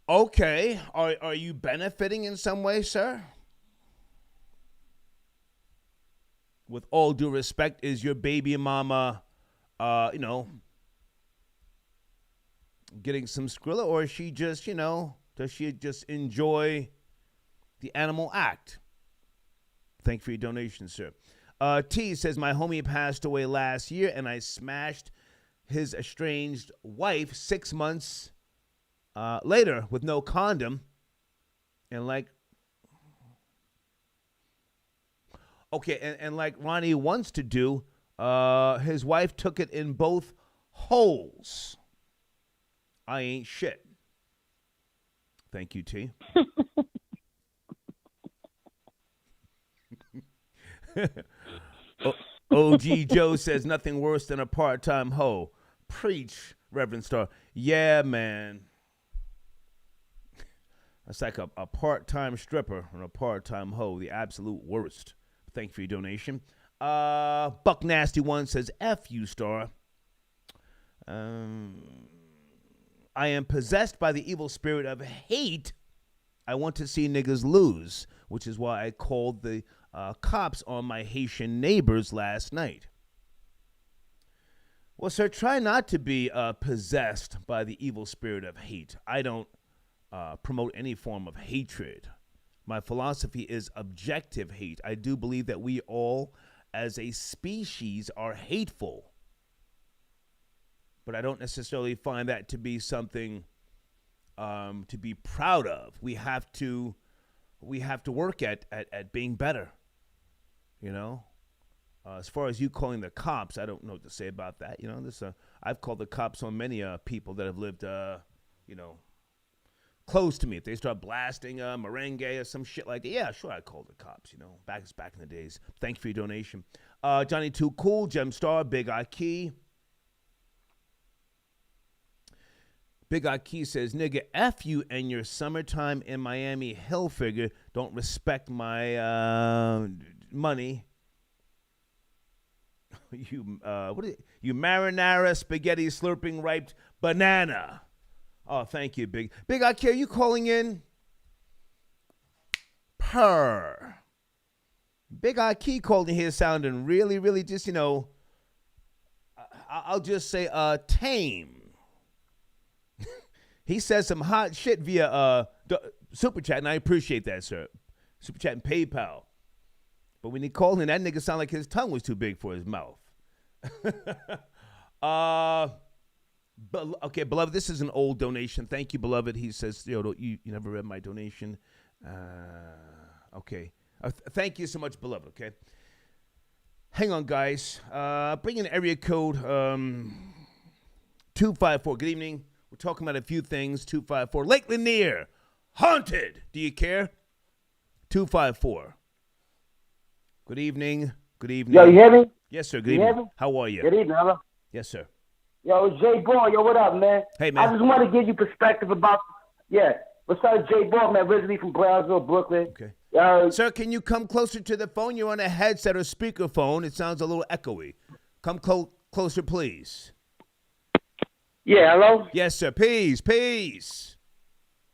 Okay, are you benefiting in some way, sir? With all due respect, is your baby mama, getting some Skrilla, or is she just, does she just enjoy the animal act? Thank you for your donation, sir. T says, my homie passed away last year, and I smashed his estranged wife 6 months later with no condom. And like Ronnie wants to do, his wife took it in both holes. I ain't shit. Thank you, T. OG Joe says nothing worse than a part-time hoe. Preach, Reverend Star. Yeah, man. That's like a part-time stripper and a part-time hoe. The absolute worst. Thank you for your donation. Buck Nasty One says, F you, Star. I am possessed by the evil spirit of hate. I want to see niggas lose, which is why I called the cops on my Haitian neighbors last night. Well, sir, try not to be possessed by the evil spirit of hate. I don't promote any form of hatred. My philosophy is objective hate. I do believe that we all, as a species, are hateful. But I don't necessarily find that to be something to be proud of. We have to work at being better. You know, as far as you calling the cops, I don't know what to say about that. You know, I've called the cops on many people that have lived, you know, close to me. If they start blasting merengue or some shit like that, yeah, sure, I call the cops. You know, back in the days. Thank you for your donation, Johnny Too Cool, Gem Star, Big Eye Key. Big Eye Key says, nigga, F you and your summertime in Miami hill figure don't respect my money. You marinara spaghetti slurping ripe banana. Oh, thank you, Big Eye Key. Are you calling in? Purr. Big Eye Key called in here sounding really, really just, you know, I'll just say tame. He says some hot shit via Super Chat, and I appreciate that, sir. Super Chat and PayPal. But when he called in, that nigga sounded like his tongue was too big for his mouth. But okay, beloved, this is an old donation. Thank you, beloved. He says, you never read my donation. Okay. Thank you so much, beloved, okay? Hang on, guys. Bring in area code 254. Good evening. We're talking about a few things. 254. Lake Lanier. Haunted. Do you care? 254. Good evening. Good evening. Yo, you hear me? Yes, sir. Good evening. How are you? Good evening, brother. Yes, sir. Yo, it's Jay Ball. Yo, what up, man? Hey, man. I just want to give you perspective about, what's up, Jay Ball, man, originally from Brownsville, Brooklyn. Okay. Sir, can you come closer to the phone? You're on a headset or speakerphone. It sounds a little echoey. Come closer, please. Yeah, hello? Yes, sir. Peace. Peace.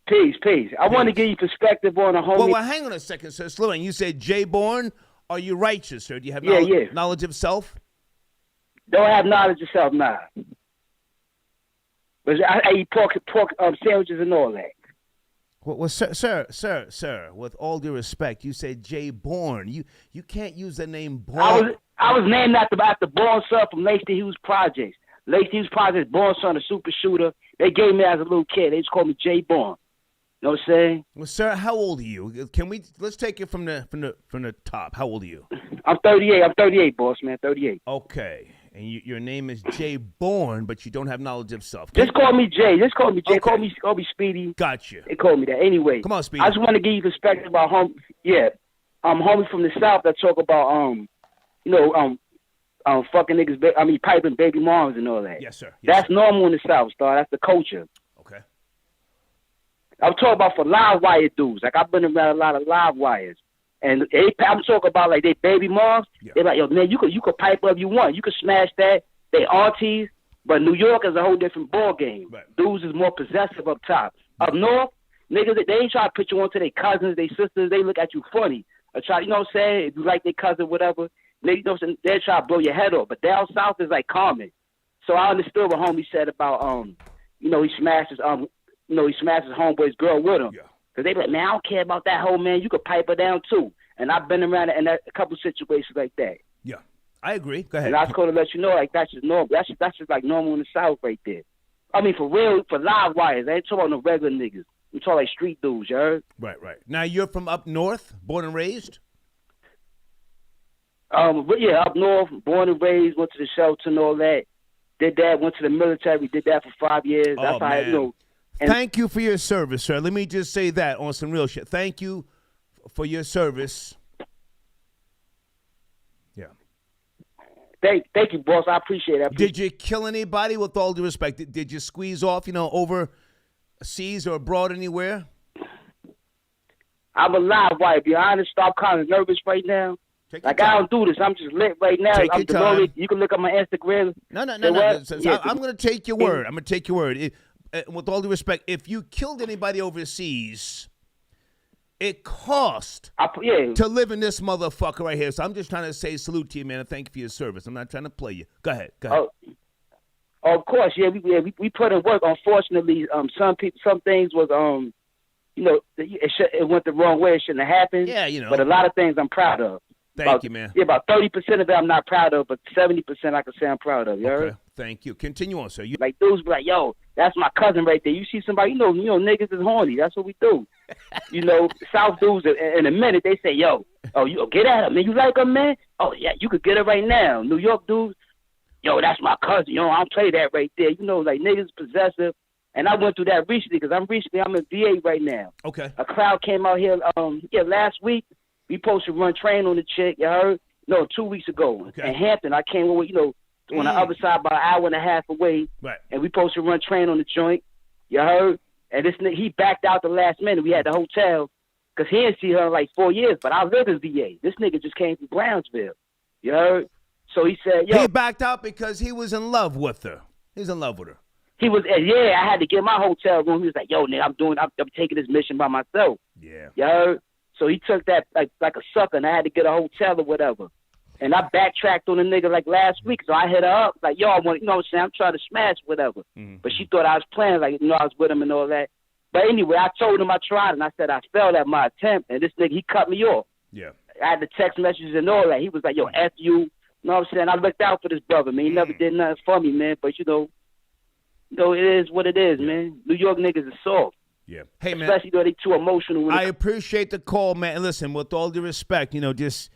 I want to give you perspective on a homie. Well, hang on a second, sir. Slow down. You said Jay Born. Are you righteous, sir? Do you have knowledge of self? Don't have knowledge of self, nah. But I eat pork sandwiches and all that. Well, sir, with all due respect, you said Jay Born. You can't use the name Born. I was named after Born son from Lacey Hughes Projects. Lacey Hughes Projects, Born son, a super shooter. They gave me as a little kid. They just called me Jay Born. You know what I'm saying? Well, sir, how old are you? Let's take it from the top. How old are you? I'm 38. I'm 38, boss man. 38. Okay. And your name is Jay Born, but you don't have knowledge of self. Just call me Jay. Okay. Call me Speedy. Gotcha. They call me that. Anyway. Come on, Speedy. I just want to give you perspective about homies from the South that talk about fucking niggas. Piping baby moms and all that. Yes, sir. That's normal in the South, star. That's the culture. Okay. I'm talking about for live wire dudes. Like I've been around a lot of live wires. And I'm talking about like they baby moms. Yeah. They're like, yo, man, you could pipe up you want. You could smash that. They aunties. But New York is a whole different ball game. Right. Dudes is more possessive up top. Up north, niggas, they ain't try to put you onto their cousins, their sisters. They look at you funny. Or try, you know what I'm saying? If you like their cousin, whatever, they try to blow your head off. But down south is like common. So I understood what homie said about he smashed his homeboy's girl with him. Yeah. Cause they be like, man, I don't care about that hoe, man. You could pipe her down too. And I've been around in a couple situations like that. Yeah, I agree. Go ahead. And I was going to let you know, like that's just normal. That's just like normal in the South right there. I mean, for real, for live wires. I ain't talking about no regular niggas. I'm talking like street dudes, you heard? Right. Now you're from up north, born and raised. Up north, born and raised. Went to the shelter and all that. Did that. Went to the military. Did that for 5 years. That's how man. Thank you for your service, sir. Let me just say that on some real shit. Thank you for your service. Yeah. Thank you, boss. I appreciate it. Did you kill anybody? With all due respect, did you squeeze off, overseas or abroad anywhere? I'm a live wire. Be honest, I'm kind of nervous right now. Like, I don't do this. I'm just lit right now. Take I'm your time. You can look at my Instagram. No. Yeah. I'm going to take your word. I'm going to take your word. With all due respect, if you killed anybody overseas, it cost to live in this motherfucker right here. So I'm just trying to say salute to you, man, and thank you for your service. I'm not trying to play you. Go ahead. Of course, we put in work. Unfortunately, some things was it went the wrong way. It shouldn't have happened. Yeah, But a lot of things I'm proud of. Thank you, man. Yeah, about 30% of it I'm not proud of, but 70% I can say I'm proud of. You heard? Thank you. Continue on, sir. Like, dudes be like, yo, that's my cousin right there. You see somebody, niggas is horny. That's what we do. South dudes, in a minute, they say, yo, you get at him, man. You like him, man? Oh, yeah, you could get her right now. New York dudes, yo, that's my cousin. I don't play that right there. Like, niggas possessive. And I went through that recently because I'm in VA right now. Okay. A crowd came out here, last week. We supposed to run train on the chick, you heard? No, 2 weeks ago. Okay. In Hampton, I came over, on the other side about an hour and a half away. Right. And we supposed to run train on the joint, you heard? And this nigga, he backed out the last minute. We had the hotel because he didn't see her in like 4 years, but I live in VA. This nigga just came from Brownsville, you heard? So he said, yo. He backed out because he was in love with her. He's in love with her. He was, I had to get my hotel room. He was like, yo, nigga, I'm taking this mission by myself. Yeah. You heard? So he took that like a sucker, and I had to get a hotel or whatever. And I backtracked on the nigga like last week, so I hit her up like, yo, I want, what I'm saying, I'm trying to smash whatever. Mm-hmm. But she thought I was playing, like, I was with him and all that. But anyway, I told him I tried, and I said I failed at my attempt, and this nigga, he cut me off. Yeah. I had the text messages and all that. He was like, yo, F you. You know what I'm saying? I looked out for this brother, man. He never did nothing for me, man. But, it is what it is, man. New York niggas are soft. Yeah. Hey, man. Especially though they too emotional. I appreciate the call, man. And listen, with all due respect, just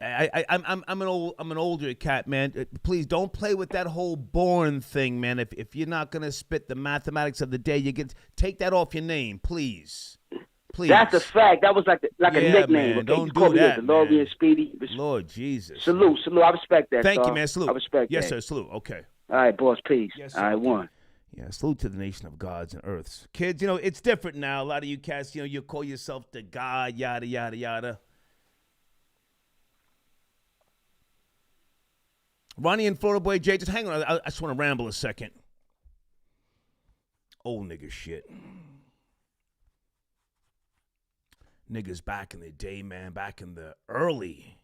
I'm an older cat, man. Please don't play with that whole born thing, man. If you're not gonna spit the mathematics of the day, take that off your name, please. Please. That's a fact. That was like a nickname. Man. Okay? Don't do that, man. man. Speedy. Lord Jesus. Salute. I respect that. Thank you, man. Salute. I respect yes, that. sir. Salute. Okay. All right, boss. Peace. Yes, all right, one. Yeah, salute to the nation of gods and earths. Kids, it's different now. A lot of you cats, you call yourself the God, yada, yada, yada. Ronnie and Florida Boy Jay, just hang on. I just want to ramble a second. Old nigga shit. Niggas back in the day, man, back in the early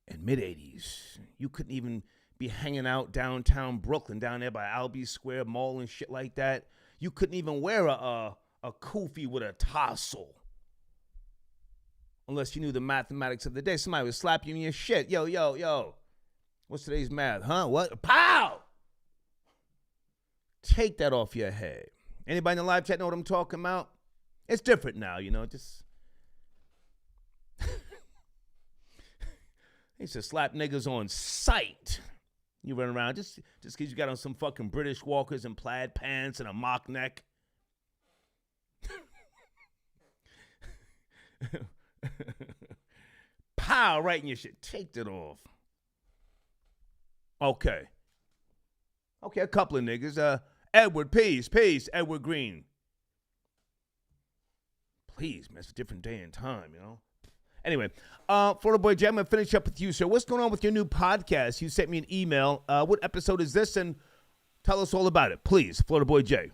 and mid-'80s, you couldn't even be hanging out downtown Brooklyn, down there by Albee Square Mall and shit like that. You couldn't even wear a kufi with a tassel unless you knew the mathematics of the day. Somebody would slap you in your shit. Yo. What's today's math? Huh? What? Pow! Take that off your head. Anybody in the live chat know what I'm talking about? It's different now, just... They used to slap niggas on sight. You run around just because you got on some fucking British walkers and plaid pants and a mock neck. Pow, right in your shit. Take that off. Okay, a couple of niggas. Edward, peace. Edward Green. Please, man, it's a different day and time, Anyway, Florida Boy Jay, I'm going to finish up with you, sir. What's going on with your new podcast? You sent me an email. What episode is this? And tell us all about it, please, Florida Boy Jay.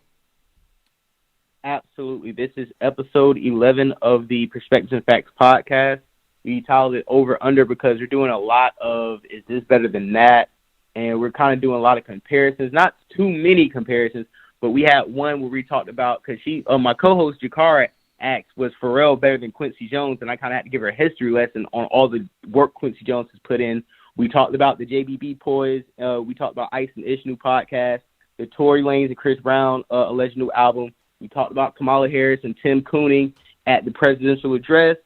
Absolutely. This is episode 11 of the Perspectives and Facts podcast. We titled it Over Under because we're doing a lot of is this better than that? And we're kind of doing a lot of comparisons. Not too many comparisons, but we had one where we talked about, because my co-host Jakara asked, was Pharrell better than Quincy Jones? And I kind of had to give her a history lesson on all the work Quincy Jones has put in. We talked about the JBB Boys. We talked about Ice and Ish new podcast, the Tory Lanez and Chris Brown alleged new album. We talked about Kamala Harris and Tim Cooning at the presidential address.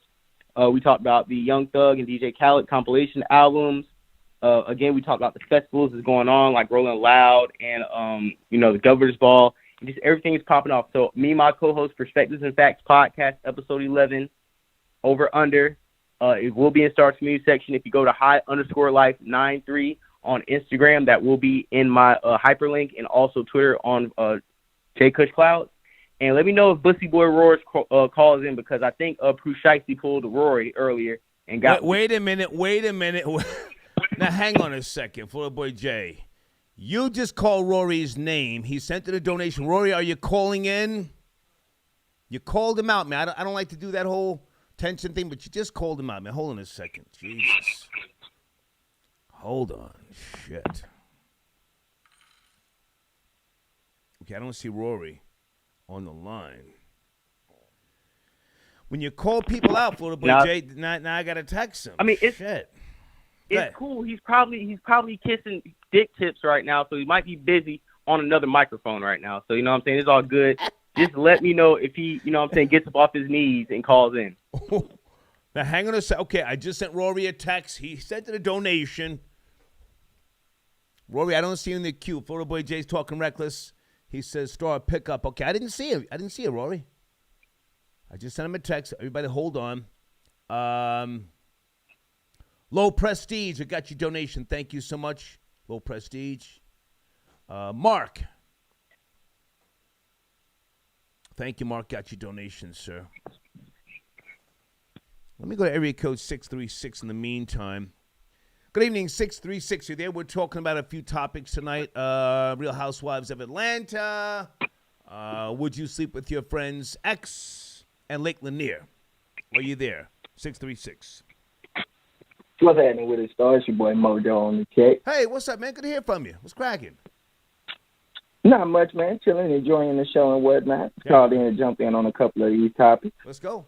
We talked about the Young Thug and DJ Khaled compilation albums. Again, we talked about the festivals that's going on, like Rolling Loud and, the Governor's Ball. And just everything is popping off. So me and my co-host, Perspectives and Facts podcast, episode 11, Over Under. It will be in Star Community section. If you go to high_life93 on Instagram, that will be in my hyperlink, and also Twitter on J Kush Clouds. And let me know if Bussy Boy Roars calls in, because I think Prushicey pulled Rory earlier. and got. Wait a minute. Now, hang on a second, Florida Boy Jay. You just called Rory's name. He sent in a donation. Rory, are you calling in? You called him out, man. I don't like to do that whole tension thing, but you just called him out, man. Hold on a second. Jesus. Hold on. Shit. Okay, I don't see Rory on the line. When you call people out, Florida Boy Jay, now I got to text him. I mean, it's shit. It's cool. He's probably kissing dick tips right now, so he might be busy on another microphone right now. So, you know what I'm saying? It's all good. Just let me know if he, you know what I'm saying, gets up off his knees and calls in. Now, hang on a second. Okay, I just sent Rory a text. He sent it a donation. Rory, I don't see him in the queue. Florida Boy Jay's talking reckless. He says, Star pickup. Okay, I didn't see it. Rory. I just sent him a text. Everybody hold on. Low Prestige, I got your donation. Thank you so much. Low Prestige. Mark. Thank you, Mark. Got your donation, sir. Let me go to area code 636 in the meantime. Good evening, 636. You're there. We're talking about a few topics tonight. Real Housewives of Atlanta. Would you sleep with your friend's ex? And Lake Lanier. Are you there? 636. What's happening with it, Star? It's your boy Mojo on the check. Hey, what's up, man? Good to hear from you. What's cracking? Not much, man. Chilling, enjoying the show and whatnot. Yeah. Called in and jumped in on a couple of these topics. Let's go.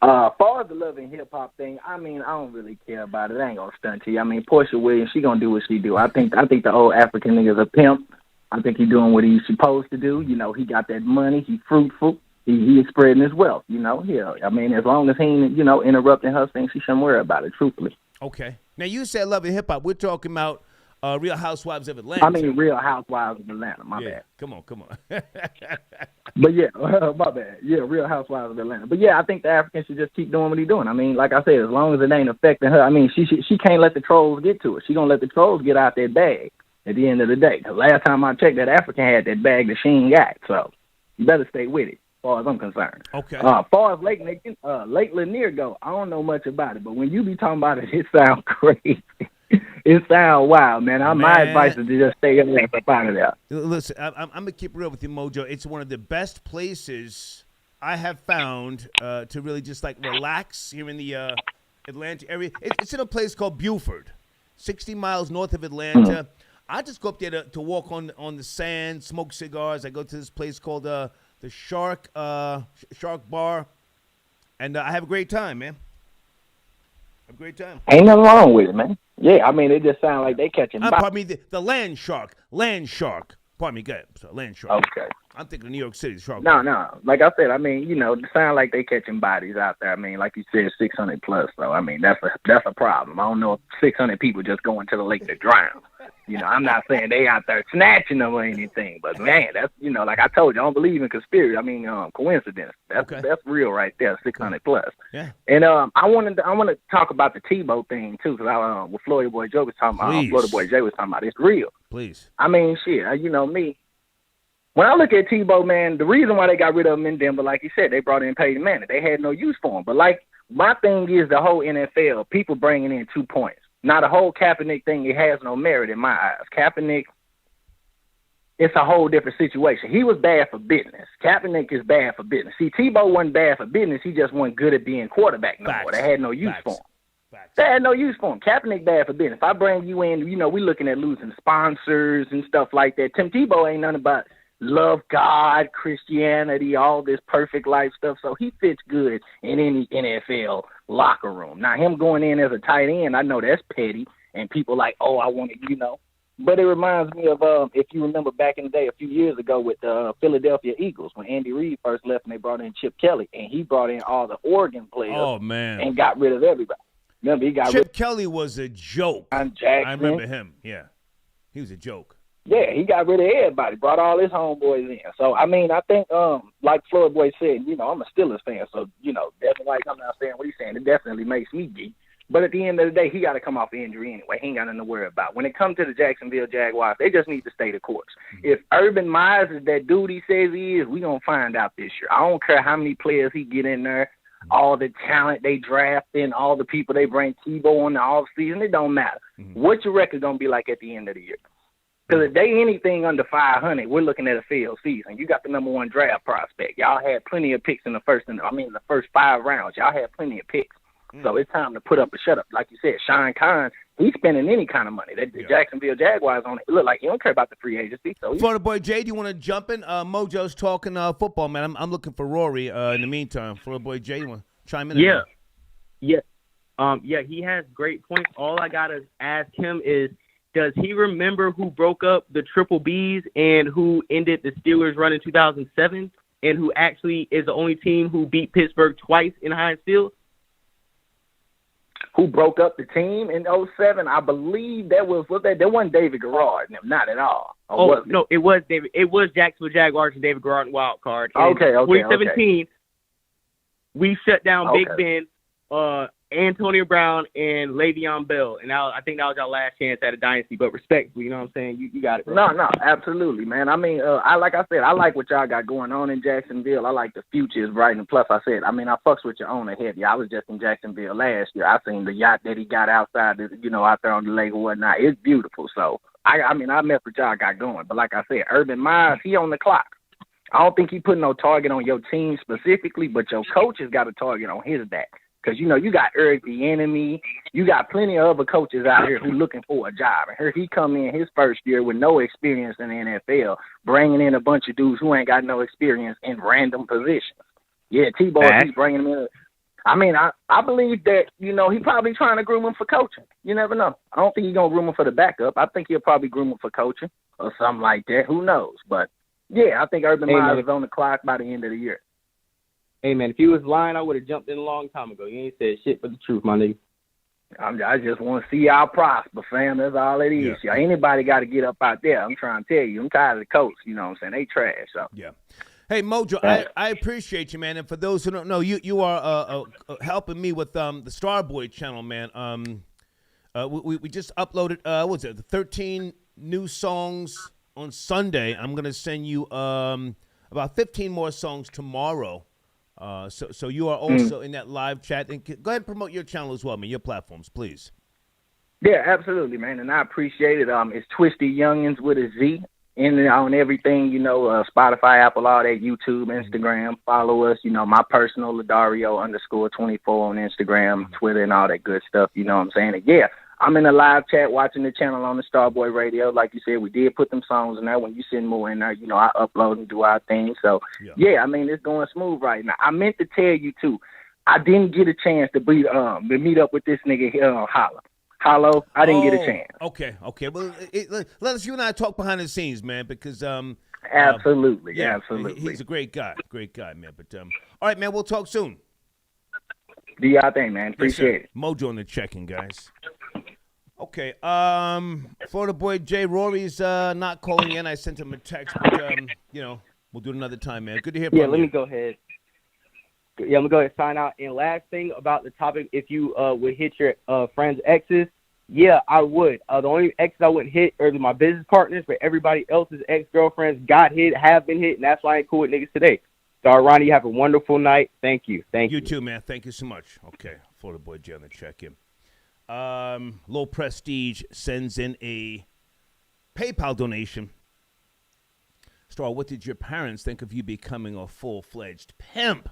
Far as the love and hip hop thing, I mean, I don't really care about it. I ain't gonna stunt to you. I mean, Portia Williams, she gonna do what she do. I think the old African nigga's a pimp. I think he's doing what he's supposed to do. You know, he got that money. He's fruitful. He is spreading his wealth, you know. Yeah, I mean, as long as he ain't, you know, interrupting her thing, she shouldn't worry about it, truthfully. Okay. Now, you said love and hip-hop. We're talking about Real Housewives of Atlanta. I mean, Real Housewives of Atlanta, my bad. Come on. But, yeah, my bad. Yeah, Real Housewives of Atlanta. But, yeah, I think the Africans should just keep doing what he's doing. I mean, like I said, as long as it ain't affecting her, I mean, she can't let the trolls get to her. She going to let the trolls get out their bag at the end of the day. The last time I checked, that African had that bag that she ain't got. So, you better stay with it. As far as I'm concerned. Okay. Far as Lake Lanier go, I don't know much about it, but when you be talking about it, it sounds crazy. It sounds wild, man. My advice is to just stay in there and out of there. Listen, I'm going to keep it real with you, Mojo. It's one of the best places I have found to really just, like, relax here in the Atlanta area. It's in a place called Buford, 60 miles north of Atlanta. I just go up there to walk on the sand, smoke cigars. I go to this place called the Shark Bar, and I have a great time, man. Ain't nothing wrong with it, man. Yeah, I mean, it just sounds like they catching. Pardon me, the Land Shark. Pardon me, go ahead. So, Land Shark. Okay. I'm thinking of New York City Shark. No. Like I said, I mean, you know, it sounds like they catching bodies out there. I mean, like you said, 600 plus. So, I mean, that's a problem. I don't know if 600 people just going to the lake to drown. You know, I'm not saying they out there snatching them or anything, but man, that's, you know, like I told you, I don't believe in conspiracy. I mean, coincidence. That's real right there, 600 plus. Yeah. And I want to talk about the Tebow thing too, because what Florida Boy Joe was talking about, Florida Boy Jay was talking about, it's real. Please. I mean, shit, you know me. When I look at Tebow, man, the reason why they got rid of him in Denver, like you said, they brought in Peyton Manning. They had no use for him. But like my thing is the whole NFL, people bringing in 2 points. Now, the whole Kaepernick thing, it has no merit in my eyes. Kaepernick, it's a whole different situation. He was bad for business. Kaepernick is bad for business. See, Tebow wasn't bad for business. He just wasn't good at being quarterback no more. They had no use for him. They had no use for him. Kaepernick bad for business. If I bring you in, you know, we're looking at losing sponsors and stuff like that. Tim Tebow ain't nothing about love God, Christianity, all this perfect life stuff. So he fits good in any NFL locker room. Now, him going in as a tight end, I know that's petty, and people like, oh, I want to, you know. But it reminds me of, if you remember back in the day, a few years ago with the Philadelphia Eagles, when Andy Reid first left and they brought in Chip Kelly, and he brought in all the Oregon players and got rid of everybody. Remember, he got Chip Kelly was a joke. I remember him, yeah. He was a joke. Yeah, he got rid of everybody, brought all his homeboys in. So, I mean, I think, like Floyd Boy said, you know, I'm a Steelers fan. So, you know, definitely, like I'm not saying what he's saying. It definitely makes me geek. But at the end of the day, he got to come off the injury anyway. He ain't got nothing to worry about. When it comes to the Jacksonville Jaguars, they just need to stay the course. If Urban Myers is that dude he says he is, we going to find out this year. I don't care how many players he get in there. all the talent they draft in, all the people they bring Tebow in the offseason. It don't matter. What's your record going to be like at the end of the year? Because if they anything under 500, we're looking at a failed season. You got the number 1 draft prospect. Y'all had plenty of picks in the first 5 rounds. Y'all had plenty of picks. So it's time to put up a shut up. Like you said, Sean Khan, he's spending any kind of money. The Jacksonville Jaguars on it. It look like he don't care about the free agency. So Florida boy Jay, do you want to jump in? Mojo's talking football, man. I'm looking for Rory in the meantime. Florida boy Jay, you want to chime in? Yeah. He has great points. All I gotta ask him is, does he remember who broke up the Triple Bs and who ended the Steelers' run in 2007, and who actually is the only team who beat Pittsburgh twice in Heinz Field? Who broke up the team in 2007? I believe that wasn't David Garrard. No, not at all. No, it was David. It was Jacksonville Jaguars and David Garrard in wild card. In okay. 2017, we shut down Big Okay. Ben, Antonio Brown, and Le'Veon Bell, and I think that was our last chance at a dynasty. But respectfully, you know what I'm saying? You got it, bro. No, absolutely, man. I mean, like I said, I like what y'all got going on in Jacksonville. I like the future is bright, and plus, I fucks with your owner heavy. I was just in Jacksonville last year. I seen the yacht that he got outside, out there on the lake or whatnot. It's beautiful. So, I mess with y'all got going. But like I said, Urban Meyer, he on the clock. I don't think he put no target on your team specifically, but your coach has got a target on his back. Because, you got Eric the Enemy. You got plenty of other coaches out here who looking for a job. And here he come in his first year with no experience in the NFL, bringing in a bunch of dudes who ain't got no experience in random positions. Yeah, Tebow, he's bringing them in. I mean, I believe that, he probably trying to groom him for coaching. You never know. I don't think he's going to groom him for the backup. I think he'll probably groom him for coaching or something like that. Who knows? But, yeah, I think Urban Meyer is on the clock by the end of the year. Hey, man, if you was lying, I would have jumped in a long time ago. You ain't said shit but the truth, my nigga. I just want to see y'all prosper, fam. That's all it is. Yeah. Anybody got to get up out there. I'm trying to tell you. I'm tired of the coach. You know what I'm saying? They trash. So. Yeah. Hey, Mojo, I appreciate you, man. And for those who don't know, you are helping me with the Starboy channel, man. We just uploaded, what was it, the 13 new songs on Sunday. I'm going to send you about 15 more songs tomorrow. So you are also in that live chat. And go ahead and promote your channel as well, man, your platforms, please. Yeah, absolutely, man. And I appreciate it. It's Twisty Youngins with a Z. On everything, Spotify, Apple, all that, YouTube, Instagram. Follow us, my personal Ladario_24 on Instagram, Twitter, and all that good stuff. You know what I'm saying? And yeah, I'm in a live chat watching the channel on the Starboy Radio. Like you said, we did put them songs in there. When you send more in there, I upload and do our thing. So, yeah, it's going smooth right now. I meant to tell you, too, I didn't get a chance to meet up with this nigga here on Holla. Hollow, I didn't get a chance. Okay. Well, let us, you and I talk behind the scenes, man, because absolutely. He's a great guy, man. But all right, man, we'll talk soon. Do y'all thing, man. Appreciate it. Mojo on the checking, guys. Okay, Florida boy Jay Rory's not calling in. I sent him a text, but we'll do it another time, man. Good to hear from you. Yeah, let me go ahead. Yeah, I'm going to go ahead and sign out. And last thing about the topic, if you would hit your friends' exes, yeah, I would. The only exes I wouldn't hit are my business partners, but everybody else's ex-girlfriends got hit, have been hit, and that's why I ain't cool with niggas today. So, Ronnie, you have a wonderful night. Thank you. You too, man. Thank you so much. Okay, Florida boy Jay on the check-in. Low Prestige sends in a PayPal donation. Star, what did your parents think of you becoming a full-fledged pimp?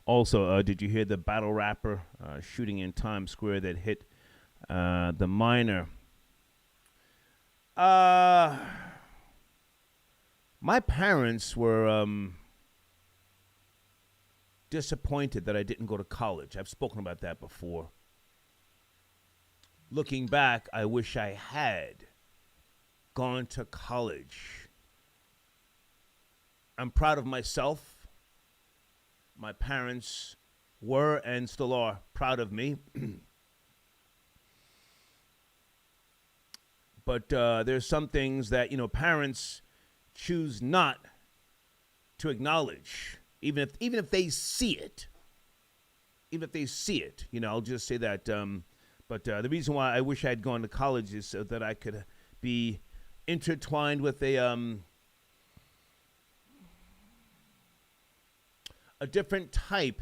Also, did you hear the battle rapper shooting in Times Square that hit the minor? My parents were disappointed that I didn't go to college. I've spoken about that before. Looking back, I wish I had gone to college. I'm proud of myself. My parents were and still are proud of me. But there's some things that, parents choose not to acknowledge, even if they see it. Even if they see it, I'll just say that. But the reason why I wish I had gone to college is so that I could be intertwined with a a different type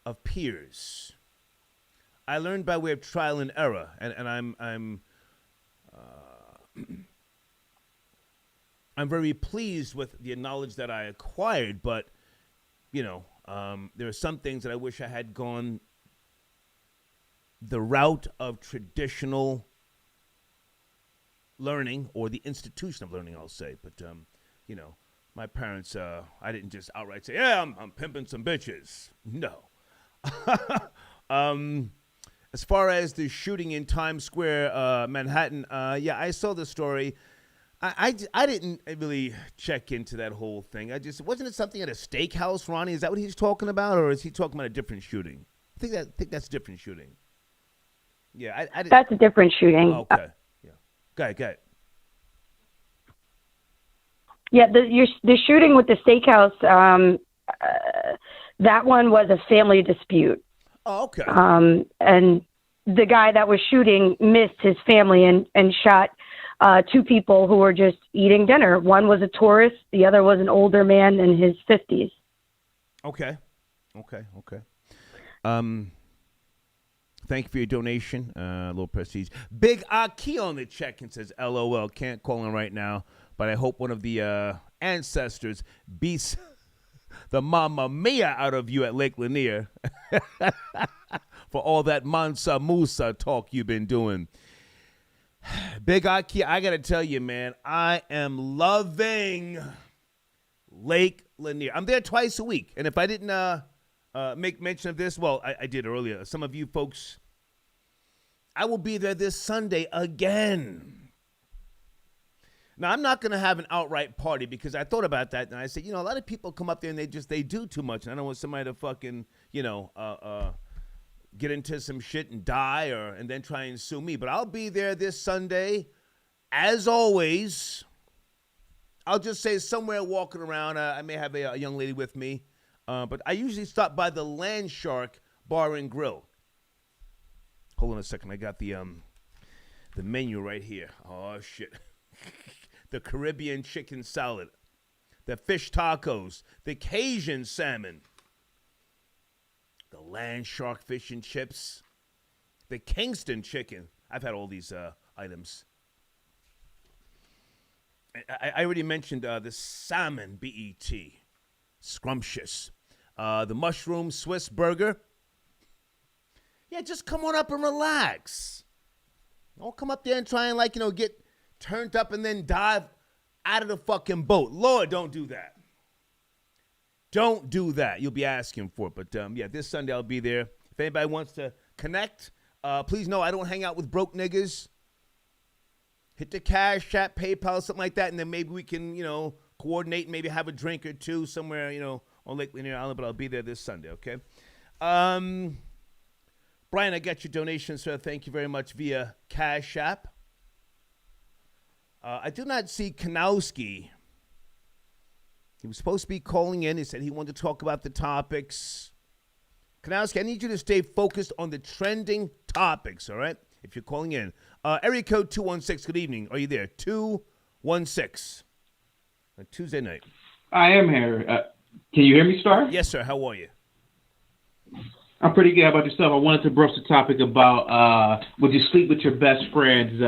of peers. I learned by way of trial and error, and I'm very pleased with the knowledge that I acquired, but, there are some things that I wish I had gone the route of traditional learning, or the institution of learning, I'll say. But, my parents, I didn't just outright say, yeah, I'm pimping some bitches. No. As far as the shooting in Times Square, Manhattan, I saw the story. I didn't really check into that whole thing. Wasn't it something at a steakhouse, Ronnie? Is that what he's talking about, or is he talking about a different shooting? I think that's a different shooting. Yeah, I didn't. That's a different shooting. Okay. Yeah. Go ahead. Yeah, the shooting with the steakhouse, that one was a family dispute. Oh, okay. And the guy that was shooting missed his family and shot two people who were just eating dinner. One was a tourist. The other was an older man in his 50s. Okay. Thank you for your donation. A little prestige. Big Aki on the check and says, LOL, can't call in right now, but I hope one of the ancestors beats the Mamma Mia out of you at Lake Lanier for all that Mansa Musa talk you've been doing. Big Aki, I got to tell you, man, I am loving Lake Lanier. I'm there twice a week, and if I didn't make mention of this, well, I did earlier. Some of you folks, I will be there this Sunday again. Now, I'm not going to have an outright party because I thought about that, and I said, a lot of people come up there and they do too much, and I don't want somebody to fucking, get into some shit and die and then try and sue me. But I'll be there this Sunday, as always. I'll just say somewhere walking around. I may have a young lady with me, but I usually stop by the Land Shark Bar and Grill. Hold on a second. I got the menu right here. Oh, shit. The Caribbean chicken salad, the fish tacos, the Cajun salmon, the Land Shark fish and chips, the Kingston chicken. I've had all these items. I already mentioned the salmon, B-E-T, scrumptious. The mushroom Swiss burger. Yeah, just come on up and relax. Don't come up there and try and, get turned up and then dive out of the fucking boat. Lord, don't do that. Don't do that. You'll be asking for it. But, this Sunday I'll be there. If anybody wants to connect, please know I don't hang out with broke niggas. Hit the Cash App, PayPal, something like that, and then maybe we can, coordinate and maybe have a drink or two somewhere, on Lake Lanier Island. But I'll be there this Sunday, okay? Brian, I got your donation, sir. Thank you very much via Cash App. I do not see Kanowski. He was supposed to be calling in. He said he wanted to talk about the topics. Kanowski, I need you to stay focused on the trending topics, all right? If you're calling in. Area code 216, good evening. Are you there? 216. On Tuesday night. I am here. Can you hear me, Star? Yes, sir. How are you? I'm pretty good. How about yourself? I wanted to broach the topic about would you sleep with your best friend's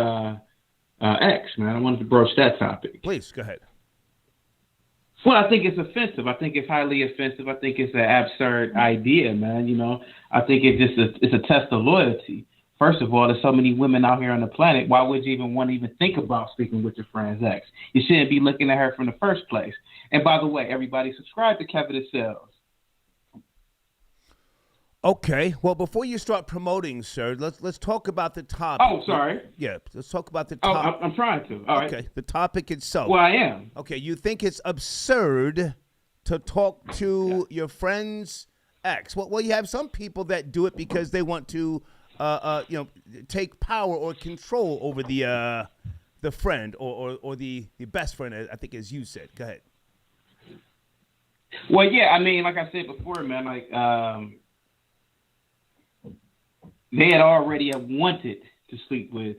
ex, man. I wanted to broach that topic. Please, go ahead. Well, I think it's offensive. I think it's highly offensive. I think it's an absurd idea, man. I think it's a test of loyalty. First of all, there's so many women out here on the planet. Why would you even want to think about sleeping with your friend's ex? You shouldn't be looking at her from the first place. And by the way, everybody subscribe to Kevin Sells. Okay. Well, before you start promoting, sir, let's talk about the topic. Oh, sorry. Yeah, let's talk about the topic. Oh, I'm trying to. All right. Okay, the topic itself. Well, I am. Okay, you think it's absurd to talk to your friend's ex. Well, you have some people that do it because they want to, take power or control over the friend or the best friend, I think, as you said. Go ahead. Well, yeah, I mean, like I said before, man, they had already wanted to sleep with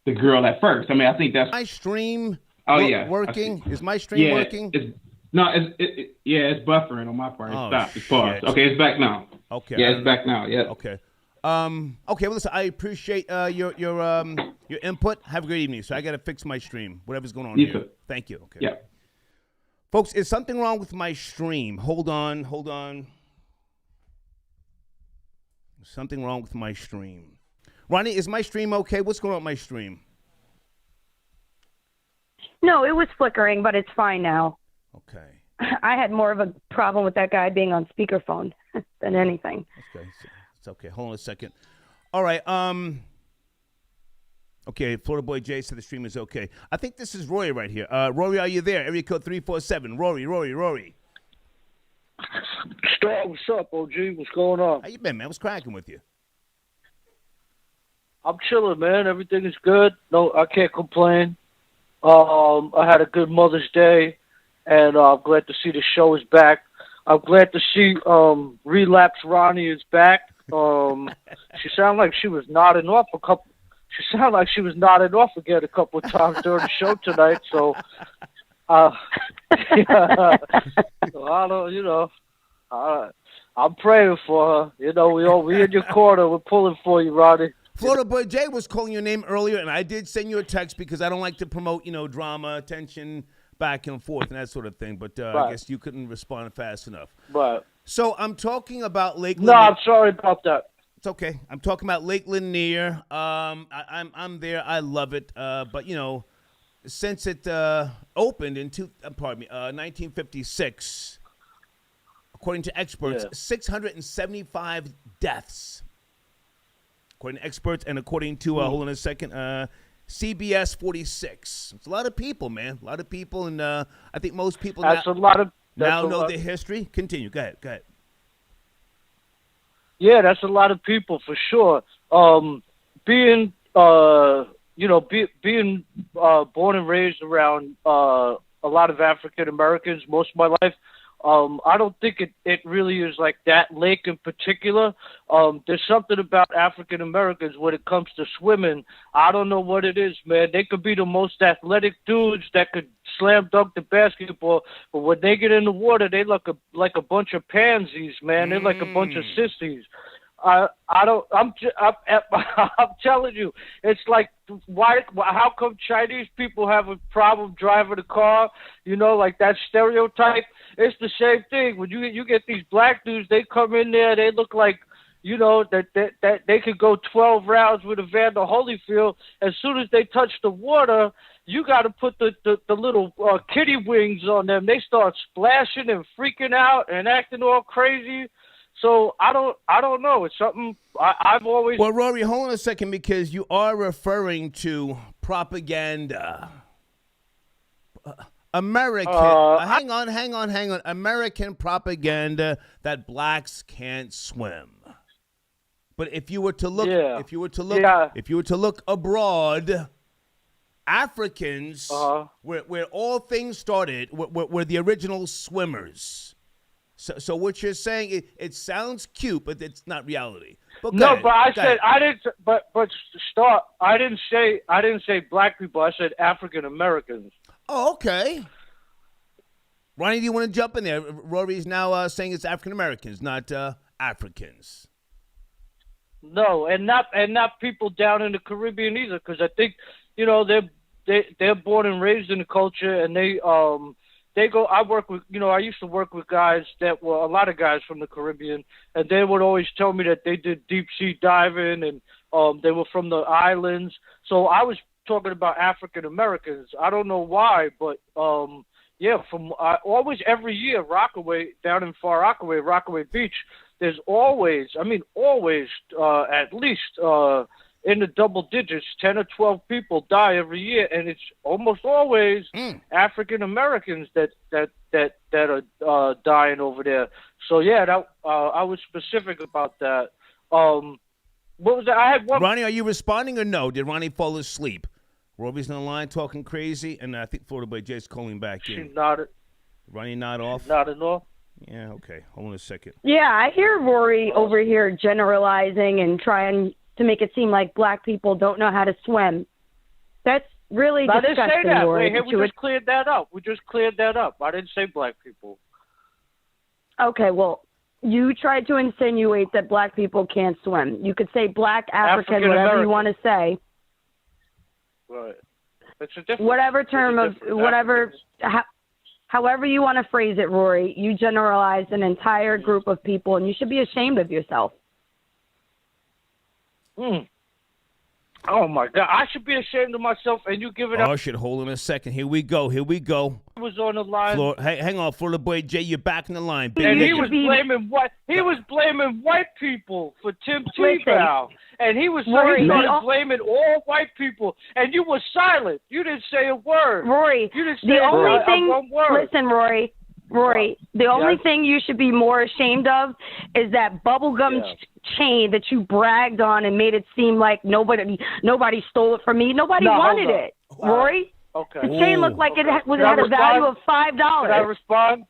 the girl at first. I mean, I think that's my stream. Oh yeah, working. Is my stream working? No, it's buffering on my part. It stopped. It's paused. Shit. Okay, it's back now. Okay. Yeah, it's back now. Yeah. Okay. Okay. Well, listen. I appreciate your input. Have a great evening. So I got to fix my stream. Whatever's going on You here. too. Thank you. Okay. Yeah. Folks, is something wrong with my stream? Hold on. Something wrong with my stream. Ronnie, is my stream okay? What's going on with my stream? No, it was flickering, but it's fine now. Okay. I had more of a problem with that guy being on speakerphone than anything. Okay. It's okay. Hold on a second. All right. Okay, Florida Boy Jay said the stream is okay. I think this is Rory right here. Rory, are you there? Area code 347. Rory. Star, what's up, OG? What's going on? How you been, man? What's cracking with you? I'm chilling, man. Everything is good. No, I can't complain. I had a good Mother's Day, and I'm glad to see the show is back. I'm glad to see Relapse Ronnie is back. She sounded like she was nodding off again a couple of times during the show tonight. So, yeah, I don't, I'm praying for her. We in your corner. We're pulling for you, Ronnie. Florida Boy Jay was calling your name earlier, and I did send you a text because I don't like to promote, drama, tension, back and forth, and that sort of thing. But Right. I guess you couldn't respond fast enough. Right. So I'm talking about Lake No, Lanier. I'm sorry about that. It's okay. I'm talking about Lake Lanier. I'm there. I love it. But since it opened in 1956, according to experts, 675 deaths. According to experts, and according to hold on a second, CBS 46. It's a lot of people, man. A lot of people, and I think most people now know the history. Continue. Go ahead. Yeah, that's a lot of people for sure. Being born and raised around a lot of African Americans most of my life. I don't think it really is like that lake in particular. There's something about African Americans when it comes to swimming. I don't know what it is, man. They could be the most athletic dudes that could slam dunk the basketball, but when they get in the water, they look like a bunch of pansies, man. They're like a bunch of sissies. I'm telling you, it's like, how come Chinese people have a problem driving a car? Like that stereotype. It's the same thing. When you get these black dudes, they come in there, they look like, that they could go 12 rounds with Evander Holyfield. As soon as they touch the water, you got to put the little kitty wings on them. They start splashing and freaking out and acting all crazy. So I don't know. It's something I've always. Well, Rory, hold on a second, because you are referring to propaganda. American. Hang on. American propaganda that blacks can't swim. But if you were to look, if you were to look abroad, Africans, where all things started, were the original swimmers. So what you're saying, it sounds cute, but it's not reality. But I didn't say black people. I said African Americans. Oh, okay. Ronnie, do you want to jump in there? Rory's now saying it's African Americans, not Africans. No, and not people down in the Caribbean either, because I think they're born and raised in the culture, and they go. I used to work with guys that were a lot of guys from the Caribbean, and they would always tell me that they did deep sea diving, and they were from the islands. So I was talking about African Americans. I don't know why, but always every year, Rockaway, down in Far Rockaway, Rockaway Beach, there's always at least in the double digits, 10 or 12 people die every year, and it's almost always African Americans that are dying over there. So I was specific about that. What was that? I had one. Ronnie, are you responding or no? Did Ronnie fall asleep? Roby's on the line talking crazy, and I think Florida Boy Jay's calling back in. She nodded. Ronnie nod off? Nodded off. Yeah, okay. Hold on a second. Yeah, I hear Rory over here generalizing and trying to make it seem like black people don't know how to swim. That's really I didn't say disgusting, that. Rory. Wait, here, we just cleared that up. We just cleared that up. I didn't say black people. Okay, well, you tried to insinuate that black people can't swim. You could say black, African, whatever you want to say. Right. It's a different. Whatever term of whatever, however you want to phrase it, Rory. You generalized an entire group of people, and you should be ashamed of yourself. Oh my God! I should be ashamed of myself, and you give it up. Oh shit! Hold on a second. Here we go. I was on the line. Hey, hang on, Florida boy Jay. You're back in the line. And he was blaming white people for Tim Tebow, and he was blaming all white people, and you were silent. You didn't say a word. Rory, you didn't say the only thing. one word. Listen, Rory, the only thing you should be more ashamed of is that bubblegum chain that you bragged on and made it seem like nobody stole it from me. Nobody wanted it, Rory. Okay. The chain looked like it had a value of $5. Can I respond?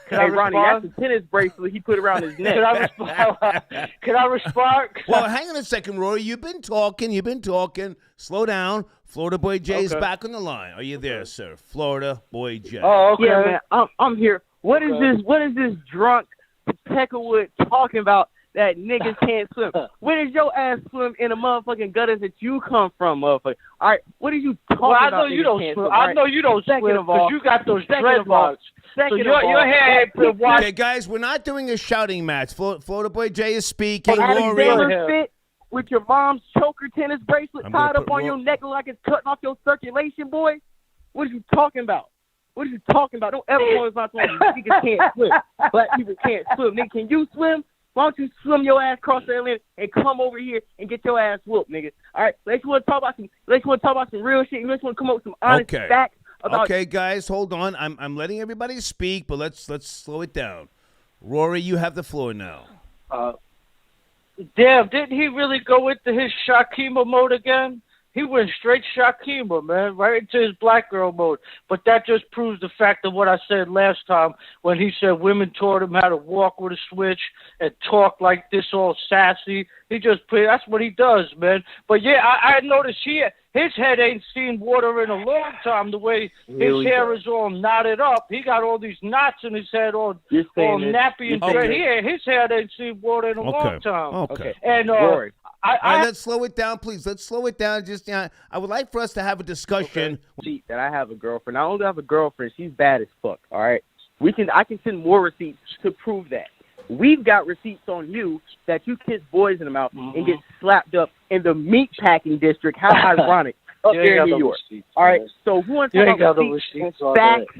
Hey, Ronnie, that's the tennis bracelet he put around his neck. Can I respond? Can I respond? Well, hang on a second, Rory. You've been talking. Slow down. Florida boy Jay's back on the line. Are you there, sir? Florida boy Jay. Oh, okay. Yeah, man. I'm here. What is this drunk Peckerwood talking about that niggas can't swim? When does your ass swim in the motherfucking gutters that you come from, motherfucker? All right, what are you talking about? I know you don't swim. I know you don't swim because you got those dreadlocks. So your hair ain't been washed. Okay, guys, we're not doing a shouting match. Florida boy Jay is speaking. Alexander fit with your mom's choker tennis bracelet tied up on your neck like it's cutting off your circulation, boy. What are you talking about? What are you talking about? Don't ever go about talking. Niggas can't swim. Black people can't swim. Nigga, can you swim? Why don't you swim your ass across the Atlantic and come over here and get your ass whooped, nigga? All right, let's want to talk about some real shit. Let's want to come up with some honest facts about. Okay, guys, hold on. I'm letting everybody speak, but let's slow it down. Rory, you have the floor now. Damn, didn't he really go into his Shakima mode again? He went straight Shakima, man, right into his black girl mode. But that just proves the fact of what I said last time when he said women taught him how to walk with a switch and talk like this all sassy. That's what he does, man. But yeah, I noticed his head ain't seen water in a long time. The way his hair is all knotted up, he got all these knots in his head, all nappy and straight. His hair ain't seen water in a long time. Okay. And all right, let's slow it down, please. Let's slow it down. Just I would like for us to have a discussion. That I have a girlfriend. I only have a girlfriend. She's bad as fuck. All right. I can send more receipts to prove that. We've got receipts on you that you kiss boys in the mouth and get slapped up in the meat packing district. How ironic. Up there in New York. All right. So who wants to talk about receipts, facts?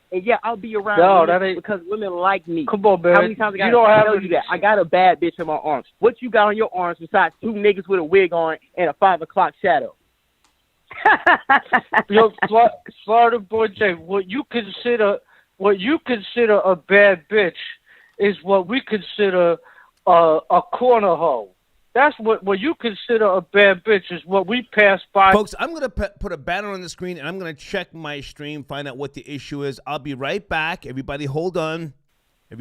And yeah, I'll be around because women like me. Come on, man. How many times I gotta tell you that? I got a bad bitch in my arms. What you got on your arms besides two niggas with a wig on and a 5 o'clock shadow? Yo, Florida boy Jay, what you consider a bad bitch is what we consider a corner hoe. That's what you consider a bad bitch is what we pass by. Folks, I'm going to put a banner on the screen, and I'm going to check my stream, find out what the issue is. I'll be right back. Everybody hold on. I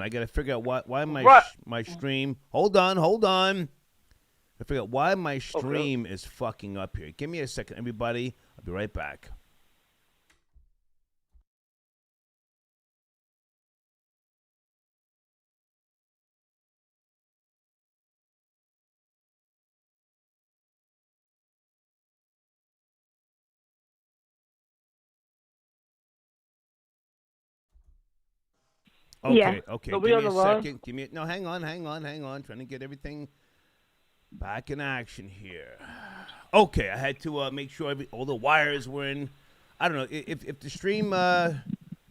got to figure out why my stream. Hold on. I figure out why my stream is fucking up here. Give me a second, everybody. I'll be right back. Okay. So Give me a second. Hang on. Trying to get everything back in action here. Okay, I had to make sure all the wires were in. I don't know if the stream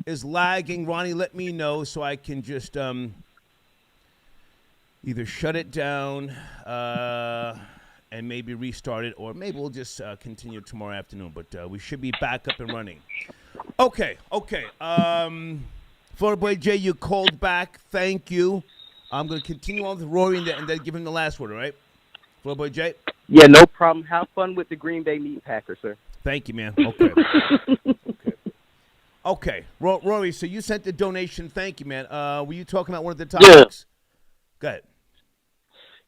is lagging. Ronnie, let me know so I can just either shut it down and maybe restart it, or maybe we'll just continue tomorrow afternoon. But we should be back up and running. Okay. Florida boy Jay, you called back. Thank you. I'm going to continue on with Rory and then give him the last word, all right? Florida boy Jay? Yeah, no problem. Have fun with the Green Bay Meat Packers, sir. Thank you, man. Okay. Rory, so you sent the donation. Thank you, man. Were you talking about one of the topics? Yeah. Go ahead.